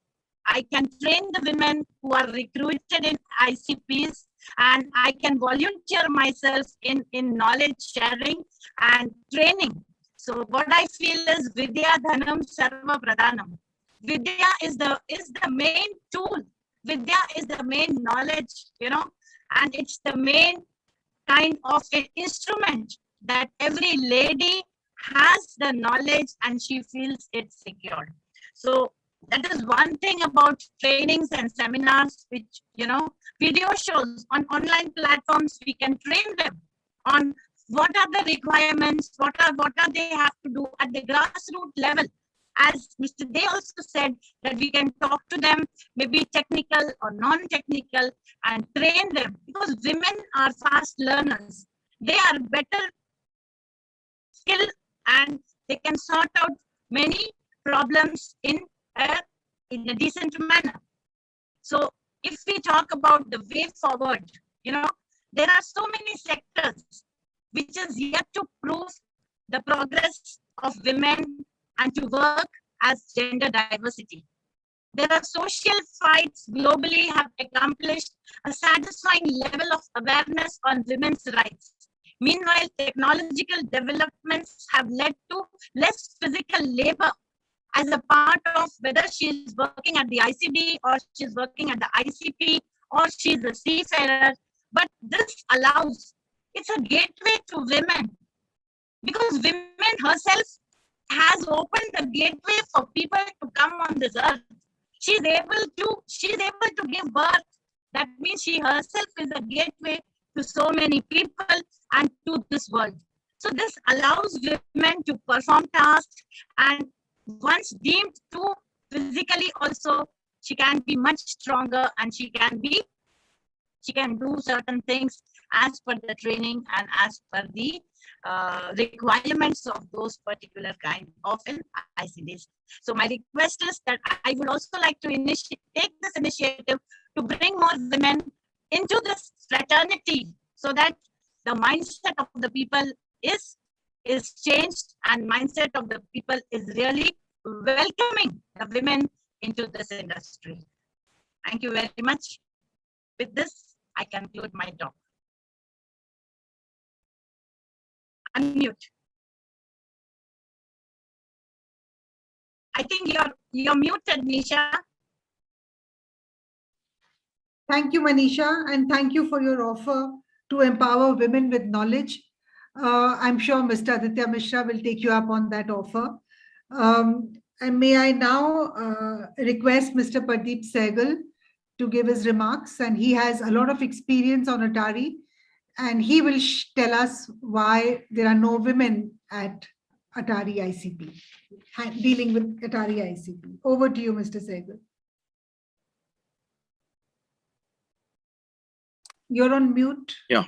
S11: I can train the women who are recruited in ICPs, and I can volunteer myself in knowledge sharing and training. So what I feel is Vidya Dhanam Sarva Pradhanam. Vidya is the main tool. Vidya is the main knowledge, and it's the main kind of an instrument that every lady has the knowledge and she feels it's secured. So that is one thing about trainings and seminars, which, video shows on online platforms, we can train them on what are the requirements, what are they have to do at the grassroots level. As Mr. Day also said, that we can talk to them, maybe technical or non-technical, and train them, because women are fast learners. They are better skilled and they can sort out many problems in a decent manner. So if we talk about the way forward, there are so many sectors which is yet to prove the progress of women and to work as gender diversity. There are social fights globally have accomplished a satisfying level of awareness on women's rights. Meanwhile, technological developments have led to less physical labor as a part of whether she's working at the ICD or she's working at the ICP or she's a seafarer. But this allows, it's a gateway to women, because women herself has opened the gateway for people to come on this earth. She's able to give birth. That means she herself is a gateway to so many people and to this world. So this allows women to perform tasks, and once deemed to physically also, she can be much stronger and she can do certain things as per the training and as per the requirements of those particular kind of ICDs. So my request is that I would also like to take this initiative to bring more women into this fraternity, so that the mindset of the people is changed, and mindset of the people is really welcoming the women into this industry. Thank you very much. With this, I conclude my talk. Unmute. I think you're muted, Nisha.
S2: Thank you, Manisha, and thank you for your offer to empower women with knowledge. I'm sure Mr. Aditya Mishra will take you up on that offer. And may I now request Mr. Pradeep Sehgal to give his remarks, and he has a lot of experience on Atari, and he will tell us why there are no women at Atari ICP, dealing with Atari ICP. Over to you, Mr. Sehgal. You're on mute.
S12: Yeah.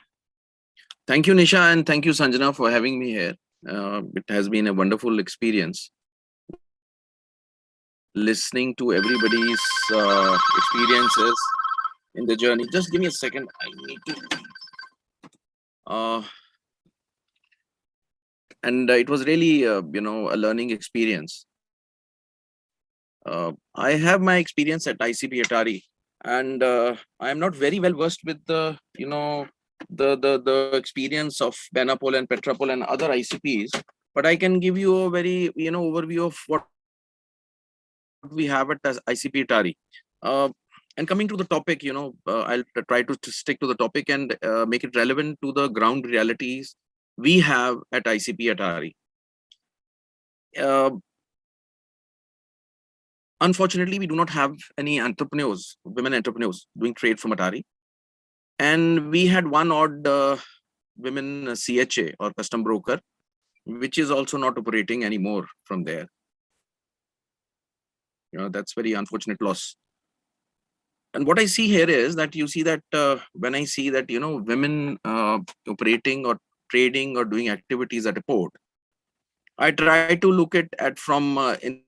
S12: Thank you, Nisha, and thank you, Sanjana, for having me here. It has been a wonderful experience listening to everybody's experiences, in the journey. Just give me a second. I need to. And it was really, a learning experience. I have my experience at ICP Atari, and I am not very well versed with the, the experience of Benapol and Petrapol and other ICPs, but I can give you a very, overview of what we have at ICP Atari. And coming to the topic, I'll try to stick to the topic and make it relevant to the ground realities we have at ICP Atari. Unfortunately, we do not have any entrepreneurs, women entrepreneurs doing trade from Atari. And we had one odd women CHA or custom broker, which is also not operating anymore from there. That's very unfortunate loss. And what I see here is that you see that when I see that, women operating or trading or doing activities at a port, I try to look at from in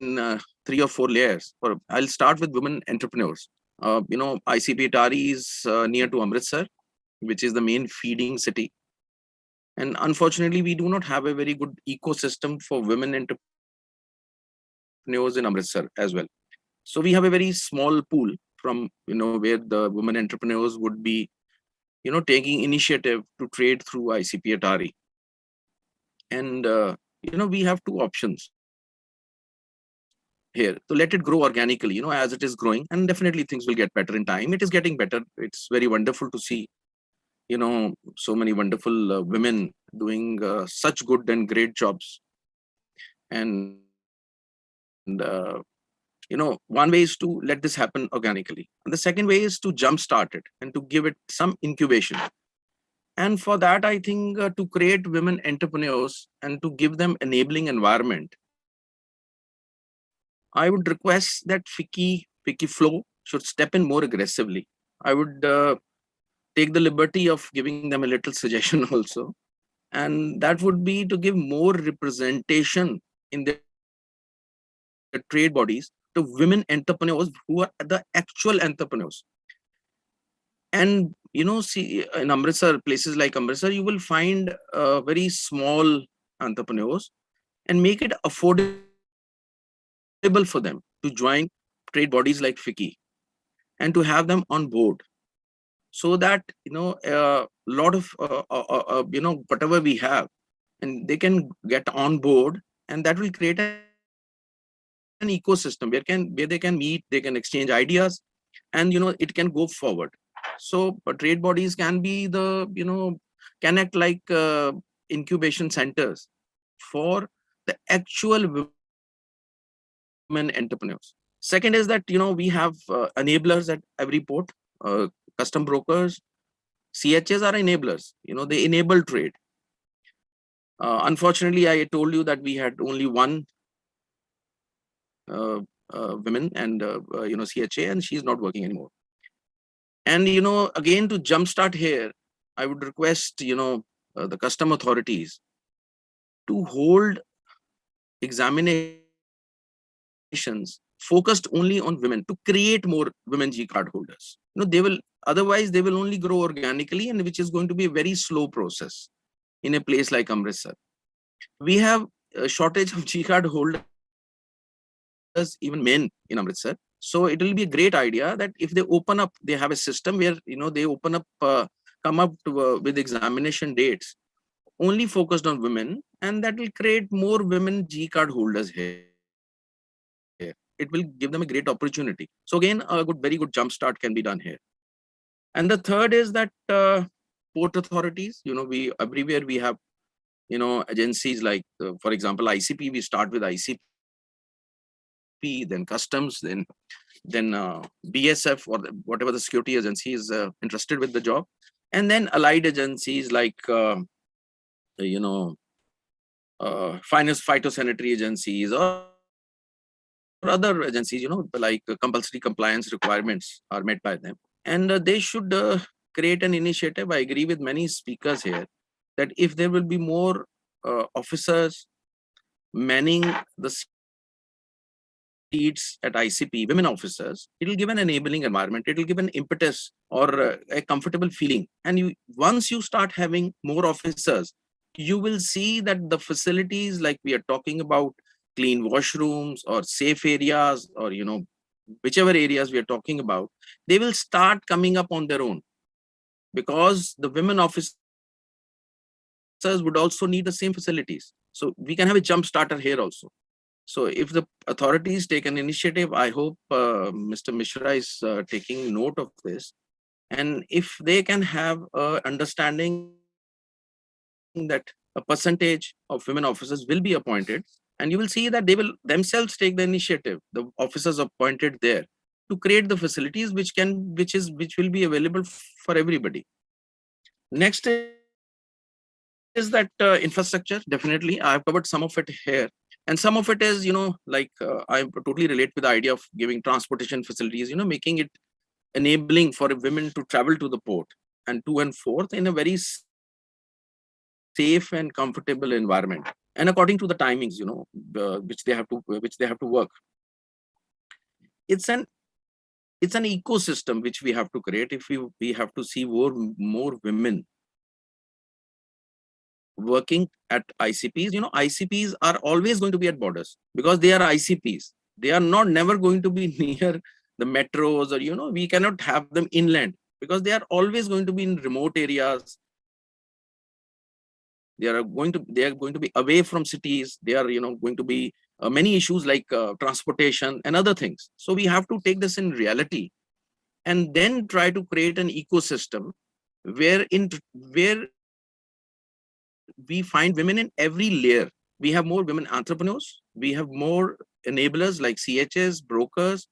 S12: 3 or 4 layers. Or I'll start with women entrepreneurs. ICP Atari is near to Amritsar, which is the main feeding city. And unfortunately, we do not have a very good ecosystem for women entrepreneurs in Amritsar as well. So we have a very small pool from, where the women entrepreneurs would be, taking initiative to trade through ICP Atari. And, we have 2 options here to let it grow organically, as it is growing, and definitely things will get better in time. It is getting better. It's very wonderful to see, so many wonderful women doing such good and great jobs. And, one way is to let this happen organically. And the second way is to jumpstart it and to give it some incubation. And for that, I think to create women entrepreneurs and to give them enabling environment, I would request that FICCI Flow should step in more aggressively. I would take the liberty of giving them a little suggestion also. And that would be to give more representation in the trade bodies to women entrepreneurs who are the actual entrepreneurs. And, see, in Amritsar, places like Amritsar, you will find very small entrepreneurs and make it affordable for them to join trade bodies like FICCI and to have them on board, so that a lot of whatever we have, and they can get on board, and that will create an ecosystem where they can meet, they can exchange ideas, and it can go forward. So trade bodies can be the can act like incubation centers for the actual women entrepreneurs. Second is that we have enablers at every port. Custom brokers, CHAs are enablers. They enable trade. Unfortunately, I told you that we had only one women and CHA, and she's not working anymore. And again, to jumpstart here, I would request the custom authorities to hold examinations focused only on women, to create more women G card holders. Otherwise they will only grow organically, and which is going to be a very slow process in a place like Amritsar. We have a shortage of G card holders, even men in Amritsar. So it will be a great idea that if they open up, they have a system where they open up, come up with examination dates only focused on women, and that will create more women G card holders here. It will give them a great opportunity. So again, a very good jumpstart can be done here. And the third is that port authorities, we everywhere we have, agencies like, for example, ICP. We start with ICP, then customs, then BSF, or whatever the security agency is interested with the job, and then allied agencies like finance phytosanitary agencies or other agencies, like compulsory compliance requirements are met by them. And they should create an initiative. I agree with many speakers here that if there will be more officers manning the seats at ICP, women officers, it will give an enabling environment. It will give an impetus or a comfortable feeling. And once you start having more officers, you will see that the facilities like we are talking about, clean washrooms or safe areas, or whichever areas we are talking about, they will start coming up on their own, because the women officers would also need the same facilities. So we can have a jump starter here also. So if the authorities take an initiative, I hope Mr. Mishra is taking note of this. And if they can have an understanding that a percentage of women officers will be appointed, and you will see that they will themselves take the initiative, the officers appointed there, to create the facilities which will be available for everybody. Next is that infrastructure. Definitely, I've covered some of it here. And some of it is, I totally relate with the idea of giving transportation facilities, making it enabling for women to travel to the port and to and forth in a very safe and comfortable environment, and according to the timings, which they have to work. It's an ecosystem which we have to create if we have to see more women working at ICPs. ICPs are always going to be at borders because they are ICPs. They are never going to be near the metros, or we cannot have them inland because they are always going to be in remote areas. They are going to be away from cities. They are going to be many issues like transportation and other things. So we have to take this in reality and then try to create an ecosystem where we find women in every layer. We have more women entrepreneurs. We have more enablers like CHS, brokers,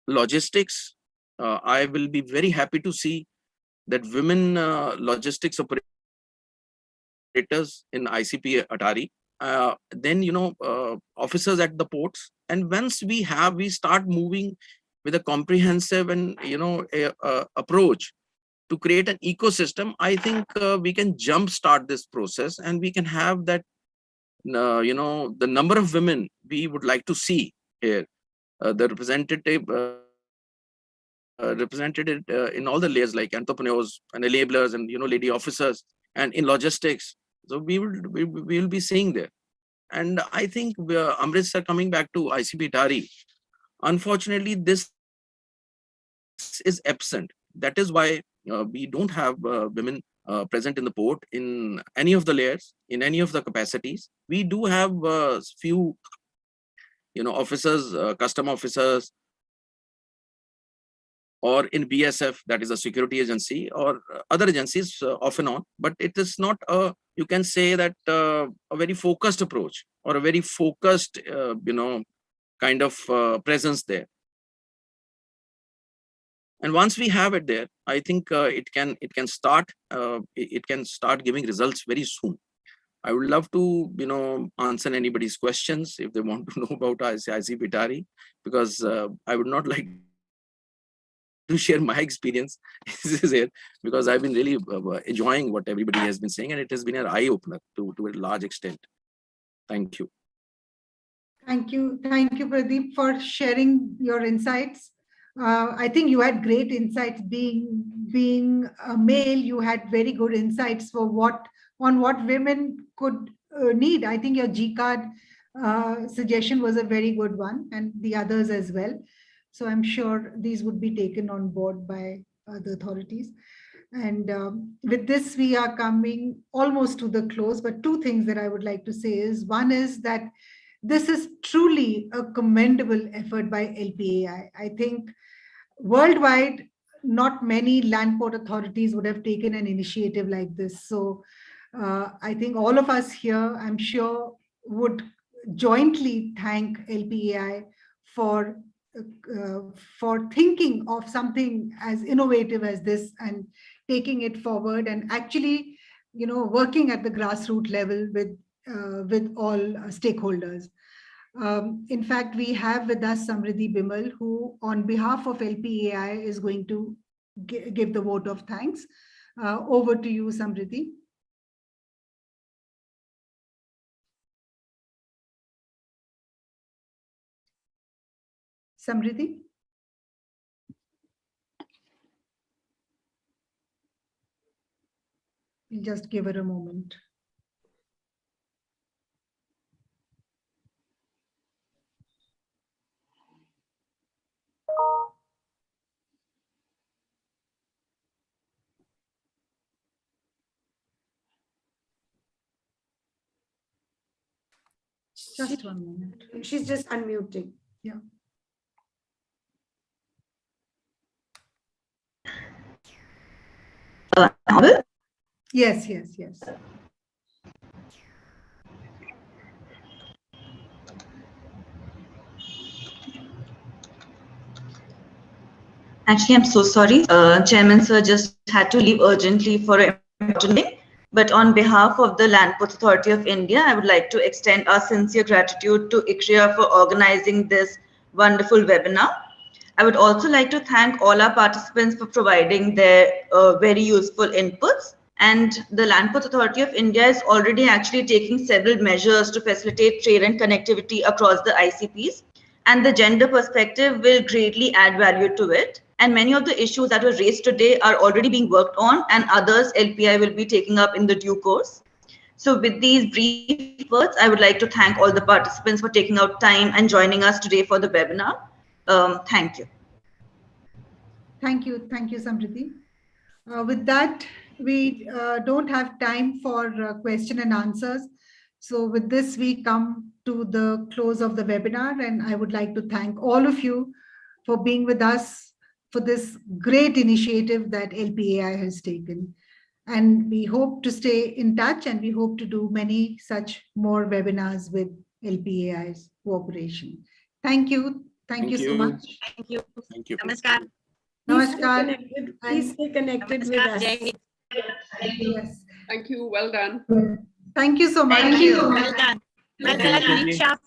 S12: logistics. I will be very happy to see that women logistics operators in ICP Atari. Then officers at the ports. And once we start moving with a comprehensive and approach to create an ecosystem, I think we can jumpstart this process, and we can have that the number of women we would like to see here, the represented in all the layers like entrepreneurs and enablers and lady officers, and in logistics. So we will be seeing there. And I think Amritsar, coming back to ICP Tari, unfortunately this is absent. That is why we don't have women present in the port in any of the layers, in any of the capacities. We do have few officers, custom officers, or in BSF, that is a security agency, or other agencies off and on, but it is not you can say that a very focused approach or a very focused kind of presence there. And once we have it there, I think it can start giving results very soon. I would love to answer anybody's questions if they want to know about ICP Tari, because I would not like to share my experience here, because I've been really enjoying what everybody has been saying, and it has been an eye-opener to a large extent. Thank you.
S2: Thank you, Pradeep, for sharing your insights. I think you had great insights. Being a male, you had very good insights for what women could need. I think your G card suggestion was a very good one, and the others as well. So I'm sure these would be taken on board by the authorities. And with this, we are coming almost to the close. But two things that I would like to say is, one is that this is truly a commendable effort by LPAI. I think worldwide, not many land port authorities would have taken an initiative like this. So I think all of us here, I'm sure, would jointly thank LPAI for thinking of something as innovative as this and taking it forward, and actually, working at the grassroots level with all stakeholders. In fact, we have with us Samriddhi Bimal, who on behalf of LPAI is going to give the vote of thanks. Over to you, Samriddhi. Samriddhi? We'll just give her a moment. Just 1 minute.
S6: She's just unmuting.
S2: Yeah. Yes, yes, yes.
S13: Actually, I'm so sorry. Chairman sir just had to leave urgently for an important meeting. But on behalf of the Land Ports Authority of India, I would like to extend our sincere gratitude to ICRIER for organizing this wonderful webinar. I would also like to thank all our participants for providing their very useful inputs. And the Land Ports Authority of India is already actually taking several measures to facilitate trade and connectivity across the ICPs. And the gender perspective will greatly add value to it. And many of the issues that were raised today are already being worked on, and others LPI will be taking up in the due course. So with these brief words, I would like to thank all the participants for taking out time and joining us today for the webinar. Thank you.
S2: Thank you, Samriddhi. With that, we don't have time for question and answers. So with this, we come to the close of the webinar, and I would like to thank all of you for being with us for this great initiative that LPAI has taken. And we hope to stay in touch, and we hope to do many such more webinars with LPAI's cooperation. Thank you. Thank you so much.
S11: Thank you.
S12: Thank you.
S11: Namaskar.
S2: Namaskar.
S6: Please stay connected with
S11: Namaskar.
S6: us.
S11: Jai Hind.
S2: Yes.
S7: Thank you. Well done.
S2: Thank you so much.
S11: Thank you. Well done. Well
S12: Thank you,
S11: done,
S12: Namaste.
S11: Nisha.